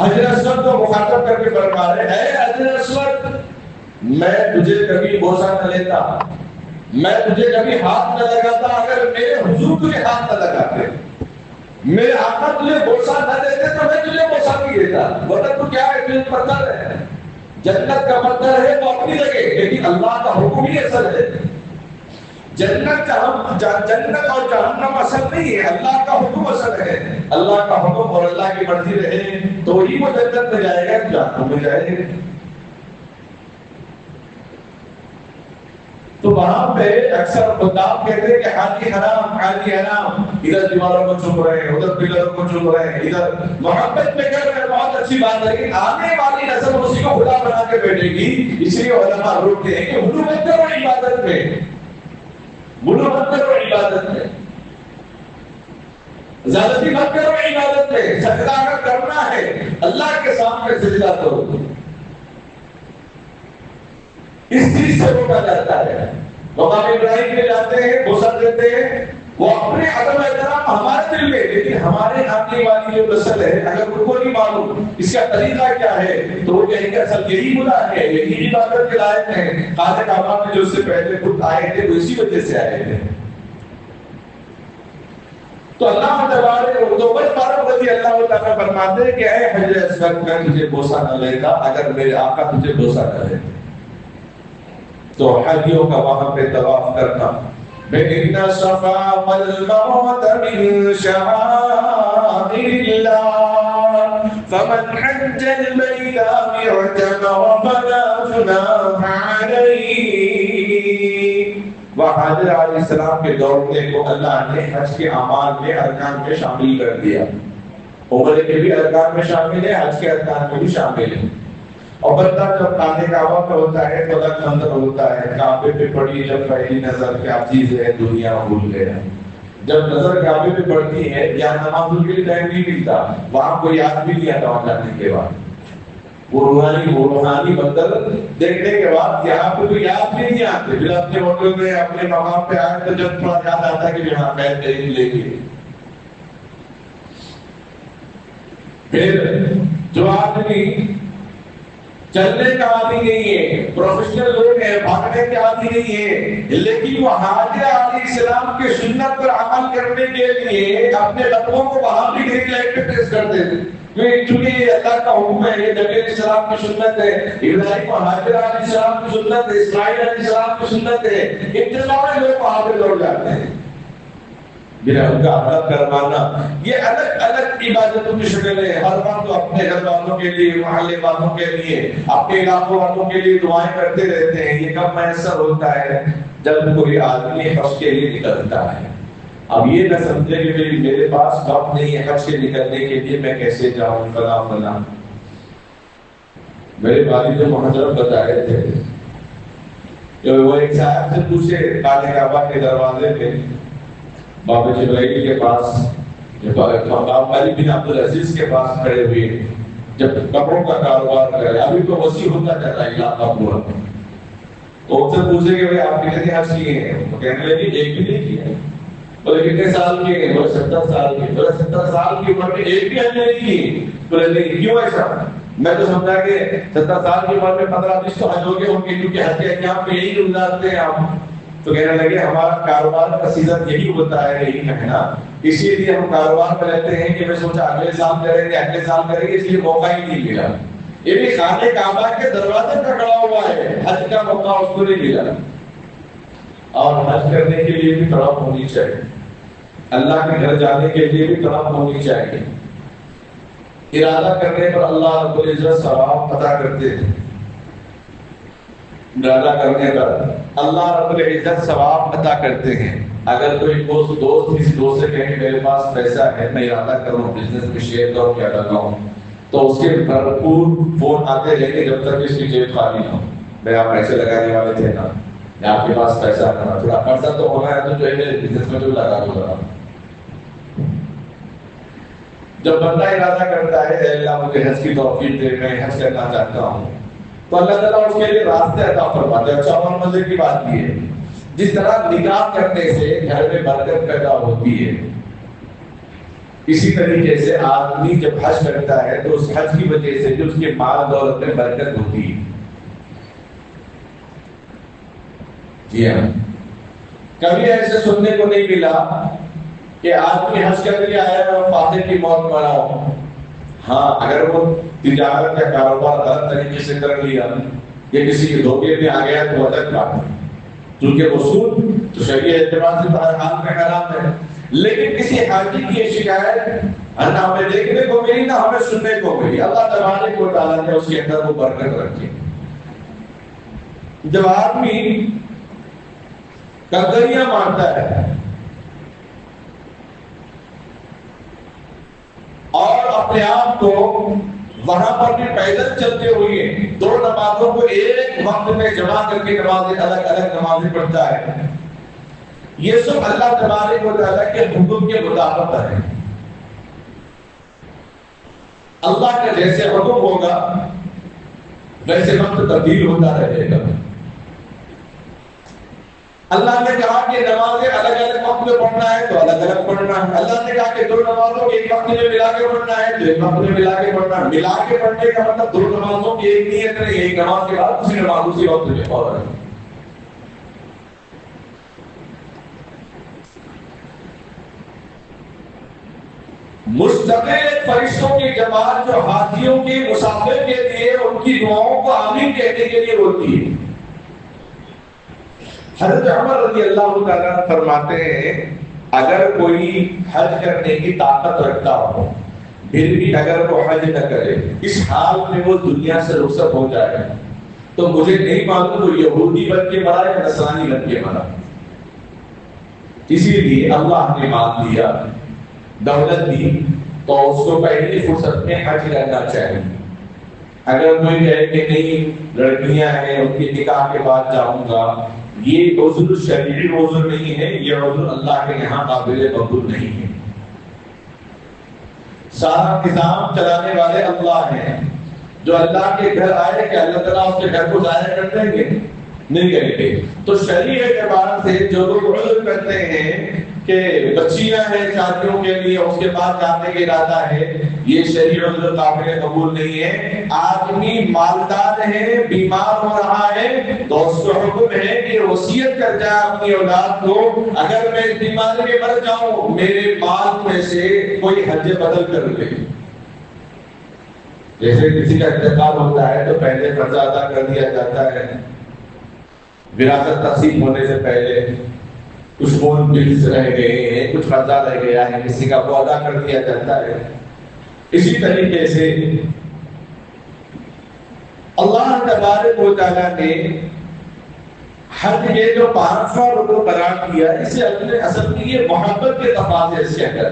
حجر اسود کو مخاطب کر کے فرما رہے ہیں، اے حجر اسود، میں تجھے کبھی بوسہ نہ لیتا، میں تجھے کبھی ہاتھ نہ لگاتا اگر میرے حضور تجھے ہاتھ نہ لگاتے، میرے آقا تجھے بوسہ نہ دیتے تو میں تجھے بوسہ نہیں دیتا۔ ورنہ تو کیا ہے، تجھے پتھر ہے، جنت کا پتھر ہے وہ اپنی جگہ، لیکن اللہ کا حکم ہی اصل ہے۔ جنت اور جہنم اصل نہیں ہے، اللہ کا حکم اصل ہے۔ اللہ کا حکم اور اللہ کی مرضی رہے تو ہی وہ جنت میں جائے گا، جہنم میں جائے گا۔ تو وہاں پہ اکثر خطاب کہتے ہیں کہ حاجی حرام، حاجی حرام، ادھر دیواروں کو چوم رہے ہیں، ادھر پلروں کو چوم رہے ہیں، ادھر محبت میں کر رہے ہیں، بہت اچھی بات ہے، لیکن آنے والی نسل اسی کو خدا بنا کے بیٹھے گی۔ اس لیے علماء روکتے ہیں کہ غلو مت کرو عبادت میں، غلو مت کرو عبادت میں، زیادتی مت کرو عبادت میں۔ سجدہ اگر کرنا ہے اللہ کے سامنے سجدہ کرو، اس چیز سے روکا جاتا ہے۔ مقام ابراہیم میں جاتے ہیں، بوسہ دیتے ہیں، وہ اپنے عدم احترام ہمارے دل میں، لیکن ہمارے آنے والی جو نسل ہے اگر ان کو نہیں معلوم اس کا طریقہ کیا ہے تو وہ کہیں گے اصل یہی گناہ ہے، یہی عبادت کے لائق ہے۔ خالق کعبہ میں جو اس سے پہلے خود آئے تھے وہ اسی وجہ سے آئے تھے۔ تو اللہ تبارک عمر فاروق رضی اللہ تعالیٰ فرماتے ہیں کہ اے حجر اسود، میں تجھے بوسہ نہ لیتا اگر میرے آقا تجھے بوسہ نہ لیتے۔ تو حاجیوں کا وہاں پہ طواف کرنا، بِإِنَّ الصَّفَا وَالْمَرْوَةَ مِن شَعَائِرِ اللَّهِ، ومن حج البيت أو اعتمر فلا جناح عليه. وہ حاضر علیہ السلام کے دوڑنے کو اللہ نے حج کے اعمال میں ارکان میں شامل کر دیا. عمرے کے بھی ارکان میں شامل ہے, حج کے ارکان میں بھی شامل ہے. اور بندہ جب خانہ کعبہ پہ ہوتا ہے تو الگ منظر ہوتا ہے. کعبے پہ پڑی جب پہلی نظر کیا چیز ہے, دنیا بھول گیا. جب نظر کعبے پہ پڑتی ہے یہاں نماز کے لیے ٹائم نہیں ملتا, وہاں کو یاد بھی نہیں آتا وہاں جانے کے بعد. وہ روحانی منظر دیکھنے کے بعد یہاں پہ تو یاد بھی نہیں آتے. پھر اپنے ہوٹل میں اپنے مقام پہ آئے تو جب تھوڑا یاد آتا ہے کہ یہاں بیٹھ کے لے کے. پھر جو آدمی چلنے کا عادی نہیں ہے, پروفیشنل لوگ ہیں, بھاگنے کے عادی نہیں ہے, لیکن وہ حاضر علیہ السلام کے سنت پر عمل کرنے کے لیے اپنے لبوں کو وہاں بھی گریز لائٹ پہ پیش کرتے تھے. چونکہ یہ اللہ کا حکم ہے, یہ نبی علیہ السلام کی سنت ہے, ابراہیم و حاجر علیہ السلام کی سنت ہے, اسماعیل علیہ السلام کی سنت ہے. اتنے لوگ وہاں پہ لوٹ جاتے ہیں. ان کا ادا کروانا یہ الگ الگ عبادتوں کی شکل ہے. ہر وقت اپنے گھر والوں کے لیے, محلے والوں کے لیے, اپنے علاقوں والوں کے لیے دعائیں کرتے رہتے ہیں. یہ کب میسر ہوتا ہے جب کوئی آدمی حج کے لیے نکلتا ہے. اب یہ نہ سمجھے کہ میرے پاس وقت نہیں ہے حج کے نکلنے کے لیے, میں کیسے جاؤں فلاں فلاں. میرے والد محترم بتا رہے تھے, وہ ایک صاحب سے پوچھے خانہ کعبہ کے دروازے پہ بابا جبرائیل کے پاس, بابا علی بن عبدالعزیز کے پاس کھڑے ہوئے, جب کپڑوں کا کاروبار کر رہے, ابھی تو وسیع ہوتا جا رہا ہے علاقہ پورا. تو ان سے پوچھے کہ بھائی آپ کتنے حج کیے ہیں؟ تو کہنے لگے ایک بھی نہیں کیا. بولے کتنے سال کے ہیں؟ بولے 70 سال کے. بولے 70 سال کی عمر میں ایک بھی حج نہیں کی. بولے نہیں, کیوں ایسا؟ میں تو سمجھا کہ 70 سال کی عمر میں 15-20 تو حج ہو گئے ہوں گے, کیونکہ حج کے ایام پہ یہی گزارتے ہیں آپ. تو کہنے لگے ہمارا کاروبار کا سیزن یہی ہوتا ہے, یہی مہینہ, اسی لیے ہم کاروبار میں رہتے ہیں کہ میں سوچا اگلے سال کریں گے, اگلے سال کریں گے, اس لیے موقع ہی نہیں ملا. یہ بھی خانہ کعبہ کے دروازے پر کھڑا ہوا ہے, حج کا موقع اس کو نہیں ملا. اور حج کرنے کے لیے بھی طرف ہونی چاہیے, اللہ کے گھر جانے کے لیے بھی طرف ہونی چاہیے. ارادہ کرنے پر اللہ رب العزت ثواب عطا کرتے ہیں. ارادہ کرنے پر اللہ رب العزت ثواب عطا کرتے ہیں. اگر کوئی دوست کسی دوست سے کہیں میرے پاس پیسہ ہے, میں ارادہ کروں بزنس میں شیئر کروں کیا لگاؤں, تو اس کے بھرپور فون آتے رہیں گے جب تک اس کی جیب خالی نہ ہو. میں آپ پیسے لگانے والے تھے نا, آپ کے پاس پیسہ نہ, تھوڑا خرچہ تو ہونا ہے تو جو ہے میرے بزنس میں جو لگا دو ذرا. جب بندہ ارادہ کرتا ہے اے اللہ مجھے حج کی توفیق دے, میں حج کرنا چاہتا ہوں, تو اللہ تعالیٰ اس کے لیے راستے عطا فرماتے ہیں. اچھا, اور مزے کی بات یہ ہے, جس طرح نکاح کرنے سے گھر میں برکت پیدا ہوتی ہے, اسی طریقے سے آدمی جب حج کرتا ہے تو اس حج کی وجہ سے جو اس کے مال دولت میں برکت ہوتی ہے. جی ہاں, کبھی ایسے سننے کو نہیں ملا کہ آدمی حج کر کے آیا اور فاتح کی موت مرا ہو. ہاں, اگر وہ تجارت یا کاروبار غلط طریقے سے کر لیا یا کسی کے دھوکے میں آ گیا تو الگ بات ہے, کیونکہ وہ سود تو شرعی اعتبار سے ہر حال میں حرام ہے. لیکن کسی حاجی کی یہ شکایت نہ ہمیں دیکھنے کو ملی نہ ہمیں سننے کو ملی, اللہ تبارک و تعالیٰ نے اس کے اندر وہ برکت رکھی. جب آدمی کدریاں مارتا ہے اور اپنے آپ کو وہاں پر بھی پیدل چلتے ہوئے 2 نمازوں کو ایک وقت میں جمع کر کے نمازیں الگ الگ نمازیں پڑھتا ہے, یہ سب اللہ تبارک و تعالیٰ کے حکم کے مطابق ہے. اللہ کا جیسے حکم ہوگا ویسے وقت تبدیل ہوتا رہے گا. اللہ نے کہا کہ نمازیں الگ الگ وقت میں پڑھنا ہے تو الگ الگ پڑھنا ہے. اللہ نے کہا کہ 2 نمازوں کو ایک وقت میں ملا کے پڑھنا ہے تو ایک وقت میں ملا کے پڑھنا ہے. ملا کے پڑھنے کا مطلب 2 نمازوں کی ایک نیت نہیں, ایک نماز کے بعد دوسری نماز اسی وقت میں پڑھنا ہے. مستقل فرشتوں کی جماعت جو حاجیوں کے مسافر کے لیے ان کی دعاؤں کو آمین کہنے کے لیے ہوتی ہے. حضرت عمر رضی اللہ تعالیٰ فرماتے ہیں اگر کوئی حج کرنے کی طاقت رکھتا ہو پھر بھی اگر وہ حج نہ کرے، اس حال میں وہ دنیا سے رخصت ہو جائے، تو مجھے نہیں معلوم وہ یہودی بن کے مرا یا نصرانی بن کے مرا۔ اسی لیے اللہ نے مان دیا، دولت دی، تو اس کو پہلی فرصت میں حج کرنا چاہیے۔ اگر کوئی کہے کہ نہیں لڑکیاں ہیں ان کے نکاح کے بعد جاؤں گا، یہ عذر شرعی عذر نہیں ہے، یہ عذر اللہ کے یہاں قابل قبول نہیں ہے۔ سارا نظام چلانے والے اللہ ہیں، جو اللہ کے گھر آئے کہ اللہ تعالیٰ اس کے گھر کو ضائع کر دیں گے؟ نہیں کریں گے۔ تو شرعی اعتبار سے جو لوگ عذر کرتے ہیں کہ بچیاں ہیں شادیوں کے لیے، اس کے بعد جانے کا ارادہ ہے، یہ شرعی عذر قابل قبول نہیں ہے۔ آدمی مالدار ہے، بیمار ہو رہا ہے، تو اس کو حکم ہے کہ وصیت کر جائے اپنی اولاد کو، اگر میں اس بیماری میں مر جاؤں میرے مال میں سے کوئی حج بدل کر لے۔ جیسے کسی کا انتقال ہوتا ہے تو پہلے قرضہ ادا کر دیا جاتا ہے، وراثت تقسیم ہونے سے پہلے کچھ مول بلز رہ گئے ہیں، کچھ قرضہ رہ گیا ہے کسی کا، وہ ادا کر دیا جاتا ہے۔ اسی طریقے سے اللہ تبارک و تعالیٰ نے حج کے جو 500 رکن قرار کیا، اسے اصل میں یہ محبت کے تقاضے سے ہے،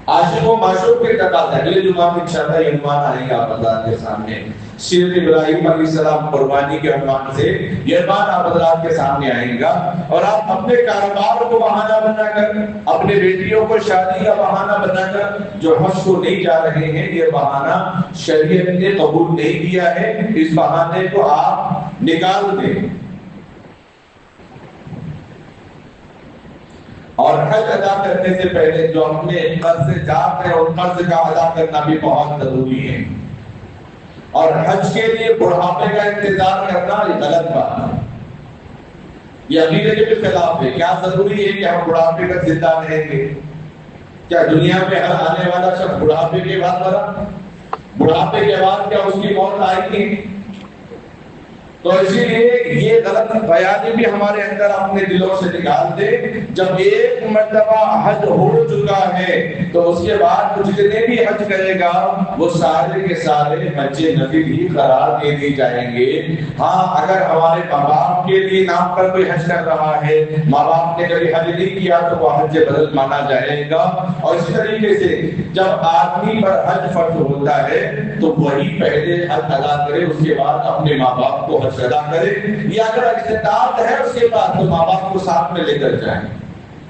عاشق و معشوق کے تقاضے۔ اگلے جمعہ میں انشاءاللہ یہ عنوان آئے گا آپ حضرات کے سامنے، سیرت ابراہیم علیہ السلام قربانی کے عنوان سے یہ عنوان آپ حضرات کے سامنے آئے گا، اور آپ اپنے کاروبار کو بہانہ بنا کر، اپنے بیٹیوں کو شادی کا بہانہ بنا کر جو حج کو نہیں جا رہے ہیں، یہ بہانہ شریعت نے قبول نہیں کیا ہے، اس بہانے کو آپ نکال دیں۔ اور حج ادا کرنے سے پہلے جو اپنے قرض جات ہیں ان قرض کا ادا کرنا بھی بہت ضروری ہے، اور حج کے لیے بڑھاپے کا انتظار کرنا یہ غلط بات ہے، یہ عقیدے کے بھی خلاف ہے۔ کیا ضروری ہے کہ ہم بڑھاپے کا زندہ رہیں گے؟ کیا دنیا میں ہر آنے والا شخص بڑھاپے کے بعد مرا؟ بڑھاپے کے بعد کیا اس کی موت آئے گی؟ تو اسی لیے یہ غلط بیانی بھی ہمارے اندر اپنے دلوں سے نکال دے۔ جب ایک مرتبہ حج ہو چکا ہے تو اس کے بعد جتنے بھی حج کرے گا وہ سارے کے سارے حج نفل ہی قرار دے دی جائیں گے۔ ہاں، اگر ہمارے ماں باپ کے لیے نام پر کوئی حج کر رہا ہے، ماں باپ نے کبھی حج نہیں کیا تو وہ حج بدل مانا جائے گا۔ اور اسی طریقے سے جب آدمی پر حج فرض ہوتا ہے تو وہی پہلے حج ادا کرے، اس کے بعد اپنے ماں باپ کو حج ادا کرے، یا اگر استطاعت ہے اس کے بعد تو ماں باپ کو ساتھ میں لے کر جائیں۔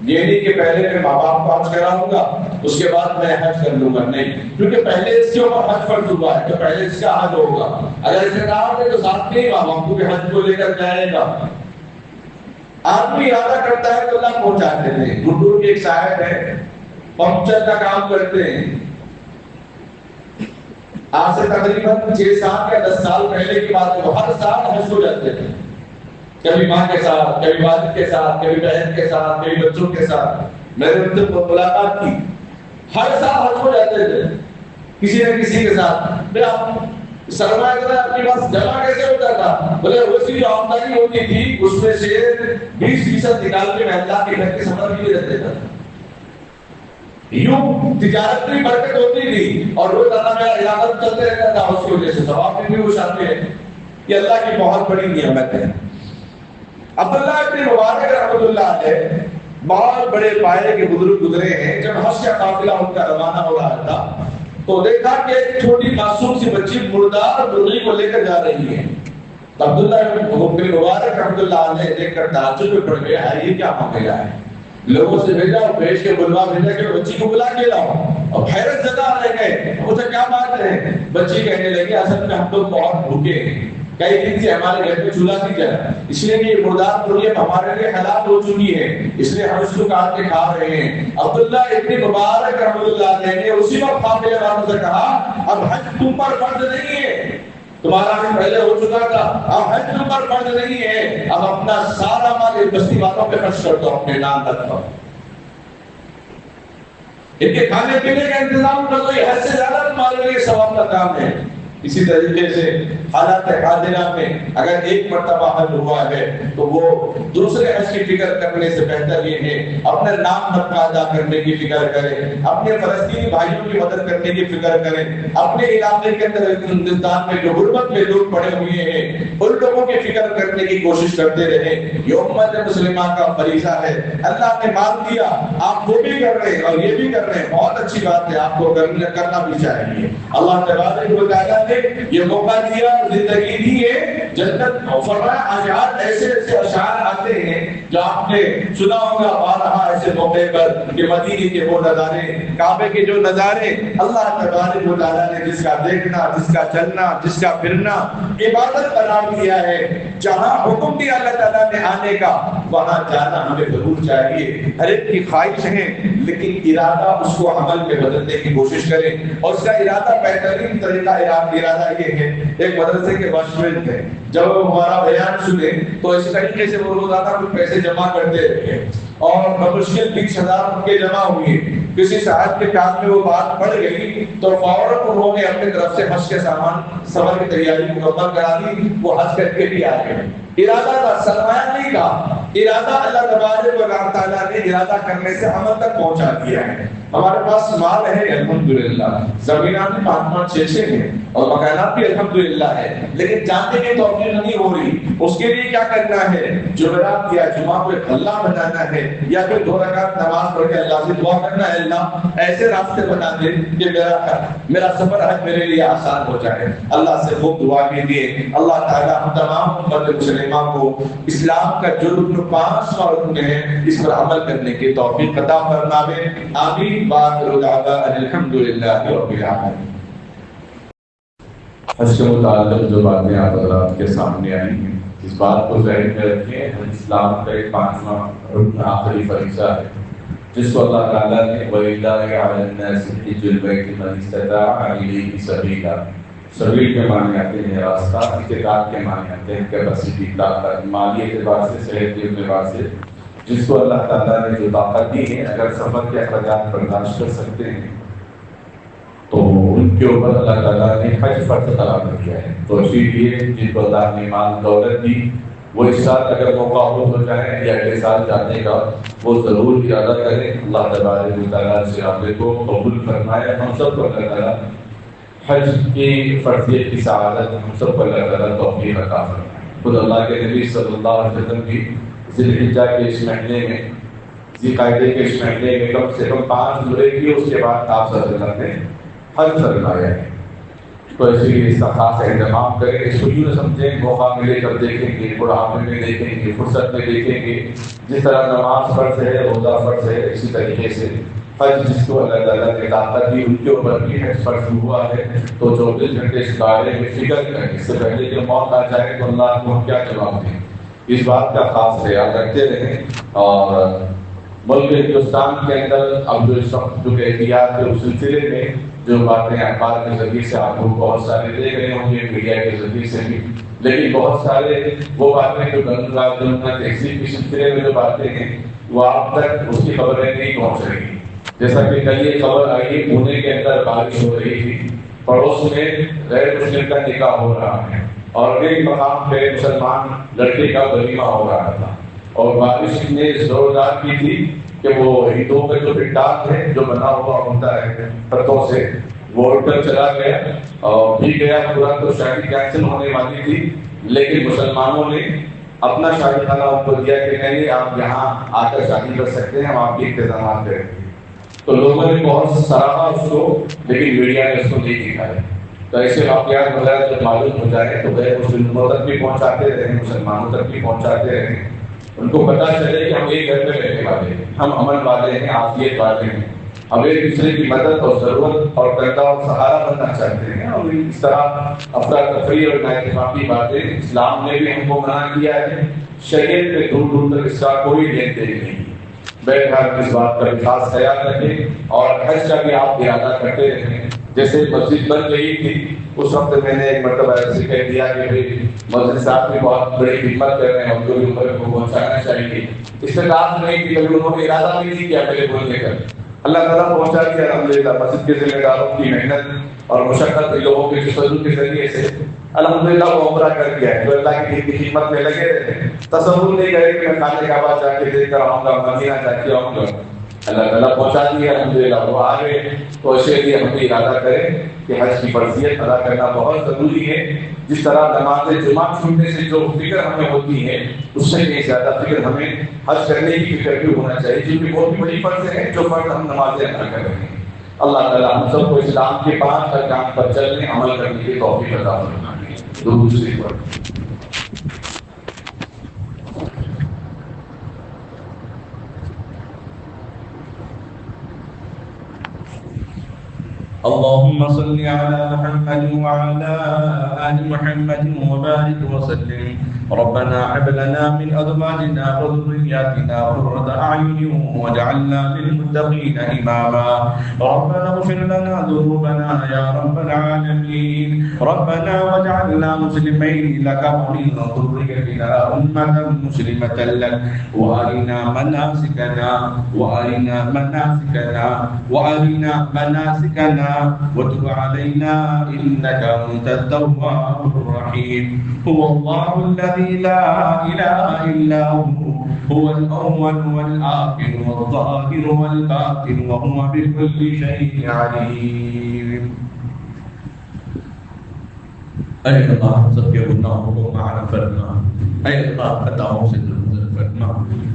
یہ نہیں کہ پہلے میں ماں باپ کو حج کراؤں گا اس کے بعد میں حج کر لوں گا، نہیں، کیونکہ پہلے اس کے اوپر حج فرض ہوا ہے تو پہلے اس کا حج ہوگا۔ اگر استطاعت ہے تو ساتھ میں ماں باپ کو بھی حج کو لے کر جائے گا۔ آدمی ارادہ کرتا ہے تو اللہ پہنچا دیتے ہیں۔ گنٹور کی ایک صاحب ہے، پمچر کا کام کرتے ہیں، آج سے تقریباً 6 سال یا 10 سال پہلے کی بات ہے، وہ ہر سال حج ہو جاتے تھے، کبھی ماں کے ساتھ، کبھی والد کے ساتھ، کبھی بہن کے ساتھ، کبھی بچوں کے ساتھ۔ میں نے ان سے ملاقات کی، ہر سال حج ہو جاتے تھے کسی نہ کسی کے ساتھ۔ میں آپ سرمایہ کرنا اپنی بات جمع کیسے ہوتا تھا؟ بولے اسی جو آمدنی ہوتی تھی اس میں سے 20% نکال کے میں اللہ کے گھر کے سفر کے لیے رکھ دیتا تھا۔ یوں تجارت میں برکت ہوتی تھی اور روز اللہ میرا علاقہ چلتے رہتا تھا، اس کی وجہ سے ثواب میں بھی وہ شامل ہے۔ یہ اللہ کی بہت بڑی نعمت ہے۔ عبداللہ ابن مبارک رحمۃ اللہ علیہ بہت بڑے پائے کے بزرگ گزرے ہیں۔ جب حج کا قافلہ ان کا روانہ ہو رہا تھا تو دیکھا کہ ایک چھوٹی معصوم سی بچی مردار مرغی کو لے کر جا رہی ہے۔ عبداللہ ابن مبارک رحمۃ اللہ علیہ دیکھ کر تعجب میں پڑ گئے، یہ کیا ہو گیا ہے؟ لوگوں سے بھیجا اور بھیج کے بلوا بھیجا کہ بچی کو بلا کے لاؤ، اور حیرت زدہ رہ گئے، مجھے کیا بات ہے؟ بچی کہنے لگی اصل میں ہم لوگ بہت بھوکے ہیں، کئی دن سے ہمارے گھر میں چولہا نہیں جلا، اس لیے کہ یہ مردار مرغی ہمارے لیے حلال ہو چکی ہے، اس لیے ہم اس کو کاٹ کے کھا رہے ہیں۔ عبداللہ ابن مبارک رحمۃ اللہ علیہ نے اسی وقت قافلے والوں سے کہا اب حج تم پر فرض نہیں ہے، تمہارا حج پہلے ہو چکا تھا، اب حج تم پر فرض نہیں ہے، اب اپنا سارا مال ان بستی والوں پہ خرچ کر دو، اپنے نام رکھ دو، ان کے کھانے پینے کا انتظام کر دو، یہ حج سے زیادہ تمہارے لیے ثواب کا کام ہے۔ اسی طریقے سے حالات حاضرہ میں اگر ایک مرتبہ حج ہوا ہے تو وہ دوسرے حج کی فکر کرنے سے بہتر یہ ہے اپنا نام متقاضا کرنے کی فکر کریں، اپنے فلسطینی بھائیوں کی مدد کرنے کی فکر کریں، اپنے علاقے کے اندر ہندوستان میں جو غربت میں لوگ پڑے ہوئے ہیں ان لوگوں کی فکر کرنے کی کوشش کرتے رہیں۔ یہ امت مسلمہ کا فریضہ ہے، اللہ نے مال دیا آپ وہ بھی کر رہے ہیں اور یہ بھی کر رہے ہیں، بہت اچھی بات ہے، آپ کو کرنا بھی چاہیے۔ اللہ تبارک و تعالیٰ نے یہ موقع دیا، زندگی دی ہے، جنت فرمایا اشعار ایسے ایسے اشعار آتے ہیں جو آپ نے سنا ہوگا بارہا ایسے موقع پر کہ مدینے کے وہ نظارے، کعبے کے جو نظارے اللہ تبارک و تعالیٰ نے جس کا دیکھنا، جس کا چلنا، جس کا پھرنا عبادت قرار دیا ہے، جہاں حکم دیا اللہ تعالیٰ نے آنے کا وہاں جانا ہمیں ضرور چاہیے۔ ہر ایک کی خواہش ہے لیکن ارادہ اس کو عمل میں بدلنے کی کوشش کریں، اور اس کا ارادہ بہترین طریقہ ارادہ یہ ہے۔ ایک مدرسے کے مشرف تھے، جب وہ ہمارا بیان سنے تو اس طریقے سے وہ روزانہ کچھ پیسے جمع کرتے رہے اور بمشکل 20,000 ان کے جمع ہوئے۔ کسی صاحب کے کام میں وہ بات پڑ گئی تو فوراً انہوں نے اپنے طرف سے حج کے سامان سفر کی تیاری مکمل کرا دی، وہ حج کر کے بھی آ گئے۔ ارادہ کا سرمایہ نہیں کا ارادہ اللہ تبارک و تعالیٰ نے ارادہ کرنے سے عمل تک پہنچا دیا ہے۔ ہمارے پاس مال ہے الحمدللہ، زمینات بھی 5-6 ہیں اور مکانات بھی الحمدللہ ہے، لیکن جاننے کی توفیق نہیں ہو رہی۔ اس کے لیے کیا کرنا ہے؟ جمعرات یا جمعہ کو ایک اللہ بنانا ہے، یا پھر 2 رکعت نماز پڑھ کے اللہ سے دعا کرنا ہے، اللہ ایسے راستے بنا دے کہ میرا سفر حج میرے لیے آسان ہو جائے۔ اللہ سے خوب دعا کیجیے، اللہ تعالیٰ ہم تمام امت مسلمہ کو اسلام کا جو رکن 5 رکن ہے اس پر عمل کرنے کی توفیق عطا فرمائے، آمین۔ باخر دعوانا الحمدللہ رب العالمین۔ حج کے متعلق جو باتیں آپ حضرات کے سامنے آئی ہیں اس بات کو ذہن میں رکھیں، حج اسلام کا ایک 5واں رکن آخری فریضہ ہے جس کو اللہ تعالیٰ نے وَلِلَّهِ عَلَى النَّاسِ حِجُّ الْبَيْتِ مَنِ اسْتَطَاعَ إِلَيْهِ سَبِيلًا۔ سبیل کے معنی آتے ہیں راستہ، استطاعت کے معنی آتے ہیں کیپیسٹی، طاقت، مالی اعتبار سے، صحت کے اعتبار سے، جس کو اللہ تعالیٰ نے جو طاقت دی ہے اگر سفر کے اخراجات برداشت کر سکتے ہیں تو ان کے اوپر اللہ تعالیٰ نے حج فرض قرار دیا ہے۔ تو اسی لیے جن کو اللہ نے مال دولت دی وہ اس سال اگر موقع ہو جائے یا اگلے سال جانے کا وہ ضرور ارادہ کریں۔ اللہ تبارک و تعالیٰ سے عقیدے کو قبول فرمائے، ہم سب کو اللہ تعالیٰ حج کی فرضیت کی سعادت ہم سب کو اللہ تعالیٰ توفیق عطا فرمائے۔ خود اللہ کے نبی صلی اللہ علیہ وسلم کی ذی الحجہ کے اس مہینے میں، ذی قعدہ کے اس مہینے میں کم سے کم 5 عمرے کی، اس کے بعد آپ صلی اللہ علیہ وسلم نے حج فرمایا ہے۔ تو اسی لیے اس کا خاص اہتمام کریں، اس کو یوں سمجھیں موقع ملے کب دیکھیں گے، بڑھاپے میں دیکھیں گے، فرصت میں دیکھیں گے۔ جس طرح نماز فرض ہے، روزہ فرض ہے، اسی طریقے سے حج جس کو اللہ تعالیٰ نے طاقت دی ان کے اوپر بھی حج فرض ہوا ہے۔ تو 24 گھنٹے اس بارے میں فکر کریں، اس سے پہلے کہ موت آ جائے تو اللہ کو ہم کیا جواب دیں، اس بات کا خاص خیال رکھتے رہیں۔ اور ملک ہندوستان کے اندر اب جو احتیاط ہے اس سلسلے میں جو باتیں اخبار کے ذریعے سے آپ لوگ بہت سارے دیکھ رہے ہوں گے، میڈیا کے ذریعے سے بھی، لیکن بہت سارے وہ باتیں جو گنگا جمنا تہذیب کے سلسلے میں جو باتیں ہیں وہ آپ تک اس کی خبریں نہیں پہنچ رہی۔ جیسا کہ کل یہ خبر آئی پونے کے اندر بارش ہو رہی تھی، پڑوس میں غیر مسلم کا نکاح ہو رہا ہے اور ایک مقام پہ مسلمان لڑکے کا ولیمہ ہو رہا تھا، اور بارش اتنی زوردار کی تھی کہ وہ ہندوؤں کا جو ٹاپ ہے جو بنا ہوا ہوتا ہے پتوں سے وہ اڑ کر چلا گیا اور بھی گیا پورا۔ تو شادی کینسل ہونے والی تھی، لیکن مسلمانوں نے اپنا شادی خانہ ان کو دیا کہ نہیں آپ یہاں آ کر شادی کر سکتے ہیں، ہم آپ کے انتظامات کریں گے۔ تو لوگوں نے بہت سراہا اس کو، لیکن میڈیا نے اس کو نہیں دکھایا۔ تو ایسے واقعات وغیرہ جب معلوم ہو جائے تو غیر مسلموں تک بھی پہنچاتے رہیں، مسلمانوں تک بھی پہنچاتے رہیں، ان کو پتہ چلے کہ ہم ایک گھر میں رہنے والے ہیں، ہم امن والے ہیں، عافیت والے ہیں، ہم ایک دوسرے کی مدد اور ضرورت اور کردہ اور سہارا بننا چاہتے ہیں۔ اور اس طرح افراتفری اور نااتفاقی باتیں اسلام نے بھی ہم کو منع کیا ہے، شریعت میں دور دور تک اس کا کوئی لین دین نہیں۔ بہرحال اس بات کا خاص خیال رکھیں اور حج کا بھی آپ ارادہ کرتے رہیں۔ جیسے مسجد بن گئی تھی اس وقت میں نے ایک مرتبہ ایسے کہہ دیا کہ مسجد صاحب بھی بہت بڑی خدمت کر رہے ہیں، ان کو بھی عمر کو پہنچانا چاہیے۔ استطاعت نہیں کی، کبھی انہوں نے ارادہ بھی نہیں کیا میرے بولنے کا، اللہ تعالیٰ پہنچا دیا الحمدللہ۔ مسجد کے ذمہ داروں کی محنت اور مشقت لوگوں کے جستجو کے ذریعے سے الحمدللہ وہ عمرہ کر دیا ہے۔ جو اللہ کی دین کی خدمت میں لگے رہے، تصور نہیں کرے کہ میں خانہ کعبہ جا کے دیکھ کر آؤں گا، مدینہ جا کے آؤں گا، اللہ تعالیٰ پہنچا دیا الحمدللہ۔ وہ آگے تو اسے لیے ہم بھی ارادہ کریں کہ حج کی فرضیت ادا کرنا بہت ضروری ہے۔ جس طرح نماز جمعہ چھوڑنے سے جو فکر ہمیں ہوتی ہے، اس سے کہیں زیادہ فکر ہمیں حج کرنے کی فکر بھی ہونا چاہیے، کیونکہ وہ بھی بڑی فرض ہے جو فرض ہم نمازیں ادا کر رہے ہیں۔ اللہ تعالیٰ ہم سب کو اسلام کے 5 ارکان پر چلنے عمل کرنے کی توفیق عطا فرمائے۔ درود شریف پڑھیں۔ اللهم صل على محمد وعلى آل محمد وبارك وسلم۔ ربنا هب لنا من أزواجنا وذرياتنا قرة أعين واجعلنا للمتقين إماما۔ ربنا اغفر لنا ذنوبنا يا رب العالمين۔ ربنا واجعلنا مسلمين لك ومن ذريتنا أمة مسلمة لك وأرنا مناسكنا وتب علينا إنك أنت التواب الرحيم۔ هو الله الذي لا إله إلا هو الأول والآخر والظاهر والباطن وهو بكل شيء عليم۔ اے اللہ ہم سب کے گناہوں کو معاف فرما، اے اللہ خطاؤں سے درگزر فرما،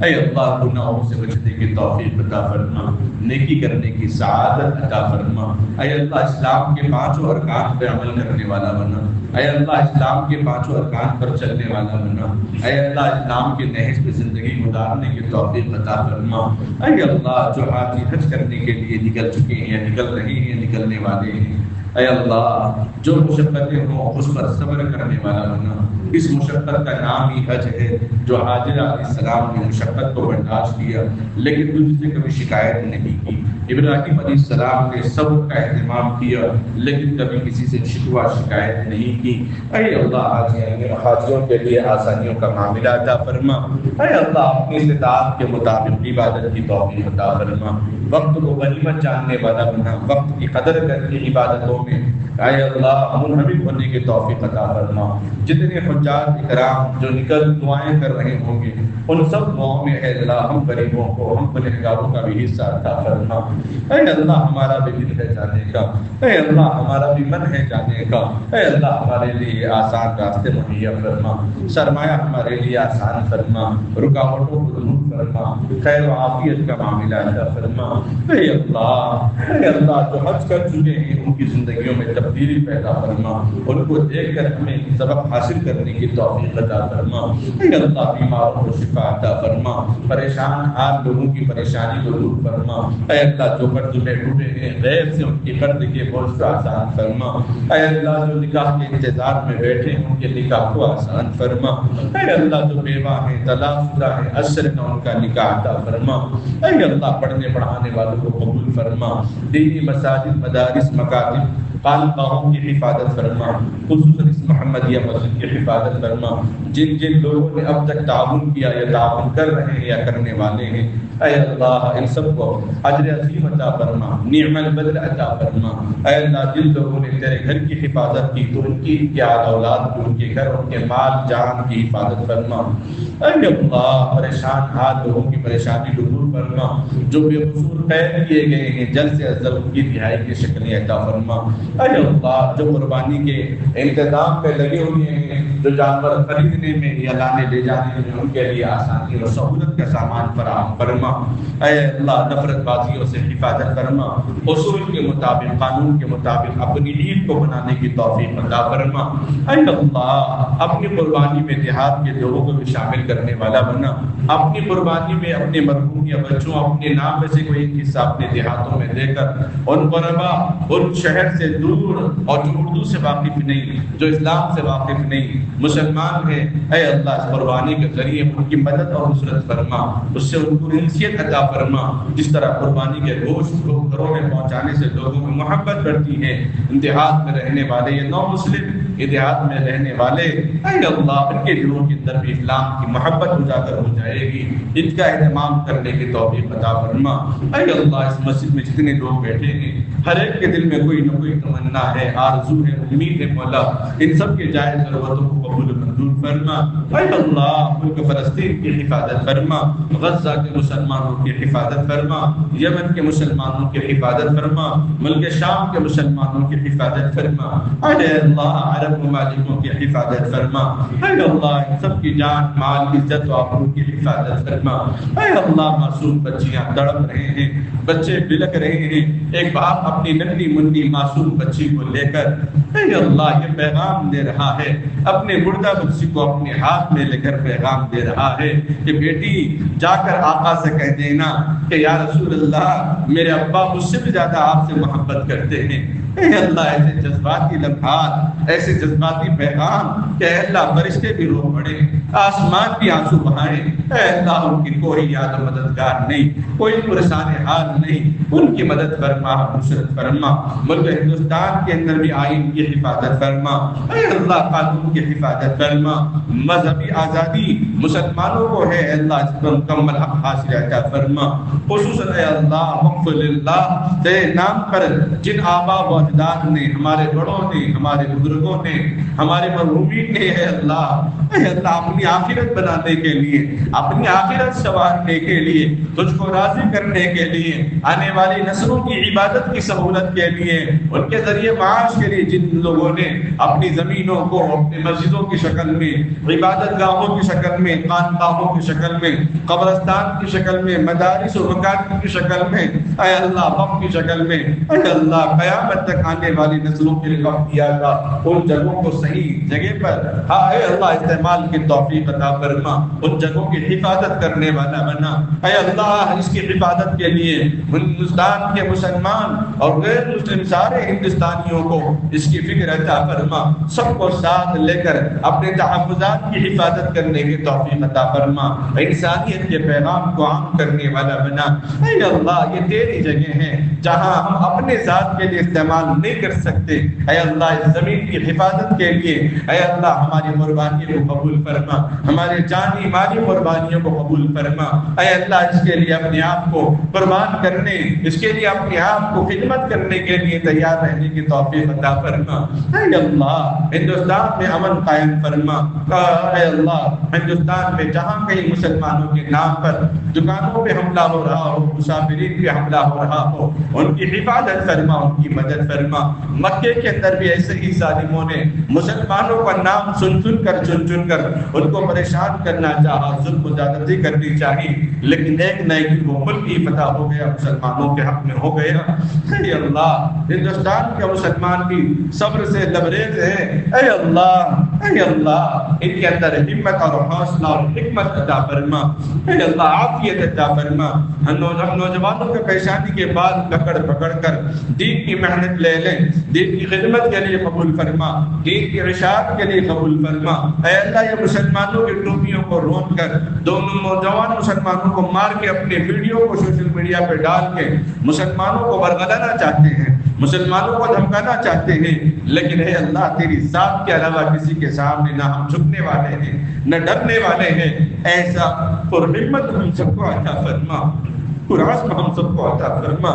اے اللہ گناہوں سے بچنے کی توفیق عطا فرما، نیکی کرنے کی سعادت عطا فرما۔ اے اللہ اسلام کے 5 ارکان پر عمل کرنے والا بنا، اے اللہ اسلام کے 5 ارکان پر چلنے والا بنا، اے اللہ اسلام کے نہج پہ زندگی گزارنے کی توفیق عطا فرما۔ اے اللہ جو حاجی حج کرنے کے لیے نکل چکے ہیں، نکل رہے ہیں، نکلنے والے ہیں، اے اللہ جو مشقتیں ہوں اس پر صبر کرنے والا بنا۔ اس مشقت کا نام ہی حج ہے۔ جو حاجر علیہ السلام نے مشقت کو برداشت کیا لیکن تجھ سے کبھی شکایت نہیں کی۔ ابراہیم علیہ السلام نے صبر کا اہتمام کیا لیکن کبھی کسی سے شکوہ شکایت نہیں کی۔ اے اللہ حاجیوں کے لیے آسانیوں کا معاملہ عطا فرما۔ اے اللہ اپنی استطاعت کے مطابق عبادت کی توفیق عطا فرما۔ وقت کو غنیمت جاننے والا بنا، وقت کی قدر کر کے عبادتوں میں اے اللہ منہمک ہونے کی توفیق عطا فرما۔ جتنے حجاج اکرام جو نکل دعائیں کر رہے ہوں گے ان سب دعاؤں میں اے اللہ ہم غریبوں کو، ہم گنہگاروں کا بھی حصہ عطا فرما۔ اے اللہ ہمارا بھی دل ہے جانے کا، اے اللہ ہمارا بھی من ہے جانے کا، اے اللہ ہمارے لیے آسان راستے مہیا فرما، سرمایہ ہمارے لیے آسان فرما، رکاوٹوں کو دور فرما، خیر و عافیت کا معاملہ عطا فرما۔ اے اللہ جو حج کر چکے ہیں ان کی زندگیوں میں تبدیلی پیدا فرما، ان کو دیکھ کر ہمیں سبق حاصل کرنے کی توفیق عطا فرما۔ اے اللہ بیماروں کو شفا عطا فرما، پریشان حال لوگوں کی پریشانی کو دور فرما۔ اے اللہ جو قرض میں ڈوبے ہیں غیر سے ان کی قرض کے بوجھ کو آسان فرما۔ اے اللہ جو نکاح کے انتظار میں بیٹھے ہیں ان کے نکاح کو آسان فرما۔ اے اللہ جو بیوہ ہیں، طلاق شدہ ہیں، عشر کا ان کا نکاح عطا فرما۔ اے اللہ پڑھنے پڑھانے والوں کو قبول فرما، دینی مساجد، مدارس، مکاتب، خانقاہوں کی حفاظت فرما، خصوصاً اس محمدیہ مسجد کی حفاظت فرما۔ جن جن لوگوں نے اب تک تعاون کیا یا تعاون کر رہے ہیں یا کرنے والے ہیں اے اللہ ان سب کو اجر عظیم عطا فرما، نعم البدل عطا فرما۔ اے اللہ جن لوگوں نے تیرے گھر کی حفاظت کی تو ان کی کیا اولاد کو، ان کے گھر، ان کے مال جان کی حفاظت فرما۔ اے اللہ پریشان حال لوگوں کی پریشانی کو دور فرما، جو بے قصور قید کیے گئے ہیں جلد سے جلد ان کی رہائی کی شکلیں عطا فرما۔ اے اللہ جو قربانی کے انتظام پہ لگے ہوئے ہیں، جو جانور خریدنے میں یا لانے لے جانے میں ان کے لیے آسانی اور سہولت کا سامان فراہم فرما۔ اے اللہ نفرت بازیوں سے حفاظت فرما، اصول کے مطابق، قانون کے مطابق اپنی عید کو بنانے کی توفیق عطا فرما۔ اے اللہ اپنی قربانی میں دیہات کے لوگوں کو بھی شامل کرنے والا بنا، اپنی قربانی میں اپنے مرحوم یا بچوں اپنے نام میں سے کوئی ایک حصہ اپنے دیہاتوں میں دے کر ان قربا، ان شہر سے دور اور جو اردو سے واقف نہیں، جو اسلام سے واقف نہیں، مسلمان ہیں، اے اللہ اس قربانی کے ذریعے ان کی مدد اور نصرت فرما، اس سے ان کو انسیت عطا فرما۔ جس طرح قربانی کے گوشت کو گھروں میں پہنچانے سے لوگوں میں محبت بڑھتی ہے، دیہات میں رہنے والے یہ نو مسلم یہ دیہات میں رہنے والے، اے اللہ ان کے دلوں کے اندر بھی اسلام کی محبت اجاگر ہو جائے گی، ان کا اہتمام کرنے کی توفیق عطا فرما۔ اے اللہ اس مسجد میں جتنے لوگ بیٹھے ہیں ہر ایک کے دل میں کوئی نہ کوئی تمنا ہے، آرزو ہے، امید ہے، مولا ان سب کے جائز ضرورتوں کو قبول منظور فرما۔ اے اللہ ملک فلسطین کی حفاظت فرما، غزہ کے مسلمانوں کی حفاظت فرما، یمن کے مسلمانوں کی حفاظت فرما، ملک شام کے مسلمانوں کی حفاظت فرما۔ اے اللہ عرب ممالکوں کی حفاظت فرما۔ اے اللہ ان سب کی جان مال عزت و آبرو کی حفاظت فرما۔ اے اللہ معصوم بچیاں تڑپ رہے ہیں، بچے بلک رہے ہیں، ایک باپ اپنی ننھی منھی معصوم بچی کو لے کر اے اللہ یہ پیغام دے رہا ہے، اپنے مردہ بچی کو اپنے ہاتھ میں لے کر پیغام دے رہا ہے کہ بیٹی جا کر آقا سے کہہ دینا کہ یا رسول اللہ میرے ابا مجھ سے بھی زیادہ آپ سے محبت کرتے ہیں۔ اے اللہ ایسے جذباتی لمحات، ایسے جذباتی پیغام کہ اے اللہ فرشتے بھی رو پڑے، آسمان بھی آنسو بہائیں، اے اللہ ان کی کوئی یاد و مددگار نہیں، کوئی پریشان حال نہیں، ان کی مدد فرما، نصرت فرما، ملک ہندوستان کے اندر بھی آئین کی حفاظت فرما، اے اللہ قانون کی حفاظت فرما، مذہبی آزادی مسلمانوں کو ہے، اے اللہ اس پر مکمل حق حاصل عطا فرما، خصوصاً اے اللہ وقف للہ تیرے نام پر جن آبا و اجداد نے، ہمارے بڑوں نے، ہمارے بزرگوں نے، ہمارے مرحومین نے اے اللہ اپنی آخرت بنانے کے لیے، اپنی آخرت سنوارنے کے لیے، تجھ کو راضی کرنے کے لیے، آنے والی نسلوں کی عبادت کی سہولت کے لیے، ان کے ذریعے معاش کے لیے جن لوگوں نے اپنی زمینوں کو اپنی مسجدوں کی شکل میں، عبادت گاہوں کی شکل میں، خانقاہوں کی شکل میں، قبرستان کی شکل میں، مدارس و مکاتب کی شکل میں، اے اللہ وقف کی شکل میں، اے اللہ قیامت تک آنے والی نسلوں کے لیے وقف کیا تھا، ان جگہوں کو صحیح جگہ پر اے اللہ استعمال کی توفیق عطا فرما، ان جگہوں کی حفاظت کرنے والا بنا، اے اللہ اس کی حفاظت کے لیے ہندوستان کے مسلمان اور غیر مسلم سارے ہندوستانیوں کو اس کی فکر عطا فرما، سب کو ساتھ لے کر اپنے تحفظات کی حفاظت کرنے کی توفیق عطا فرما، انسانیت کے پیغام کو عام کرنے والا بنا۔ اے اللہ یہ تیری جگہ ہیں جہاں ہم اپنے ذات کے لیے استعمال نہیں کر سکتے، اے اللہ اس زمین کی حفاظت کے لیے اے اللہ ہماری قربانیوں کو قبول فرما، ہمارے جانی مالی قربانیوں کو قبول فرما، اے اللہ اس کے لیے اپنے آپ کو قربان کرنے، اس کے لیے اپنے آپ کو خدمت کرنے کے لیے تیار رہنے کی توفیق عطا فرما۔ اے اللہ ہندوستان میں امن قائم فرما، اے اللہ ہندوستان میں جہاں کہیں مسلمانوں کے نام پر دکانوں پہ حملہ ہو رہا ہو، مسافرین پہ حملہ ہو رہا ہو، ان کی حفاظت فرما، ان کی مدد فرما۔ مکے کے اندر بھی ایسے ہی ظالموں نے مسلمانوں کا نام چن چن کر ان کو پریشان کرنا چاہا، ظلم و زیادتی کرنی چاہی، لیکن ایک نہ ایک وہ ملک ہی فتح ہو گیا، مسلمانوں کے حق میں ہو گیا۔ اے اللہ ہندوستان کے مسلمان بھی صبر سے لبریز ہے، اے اللہ ان کے اندر ہمت اور حوصلہ اور حکمت عطا فرما، اے اللہ عافیت عطا فرما، ہم نوجوانوں کے پیشانی کے بال پکڑ کر دین کی محنت لے لیں، دین کی خدمت کے لیے قبول فرما، دین کی اشاعت کے لیے قبول فرما۔ اے اللہ یہ مسلمانوں کی ٹوپیوں کو رون کر دونوں نوجوان مسلمانوں کو مار کے اپنے ویڈیو کو سوشل میڈیا پہ ڈال کے مسلمانوں کو برگلانا چاہتے ہیں، مسلمانوں کو دھمکانا چاہتے ہیں، لیکن اے اللہ تیری ذات کے علاوہ کسی کے سامنے نہ ہم جھکنے والے ہیں نہ ڈرنے والے ہیں، ایسا پرحکمت ہم سب کو عطا فرما، پرعزم ہم سب کو عطا فرما۔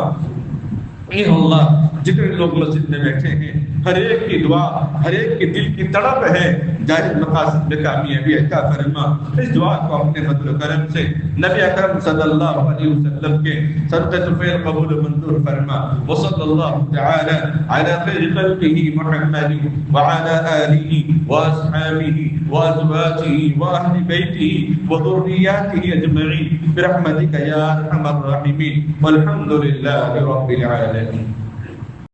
اے اللہ جتنے لوگ مسجد میں بیٹھے ہیں ہر ایک کی دعا، ہر ایک کی دل کی تڑپ ہے، جائز مقاصد میں کامیابی عطا فرما۔ اس دعا کو اپنے فضل و کرم سے نبی اکرم صلی اللہ علیہ وسلم کے صدقہ فعل قبول و منظور فرما۔ وصلی اللہ تعالی علی خیر خلقہ محمد وعلی آلہ واصحابہ وازواجہ واہل بیتہ وذریاتہ اجمعین برحمتک یا ارحم الراحمین والحمد للہ رب العالمین۔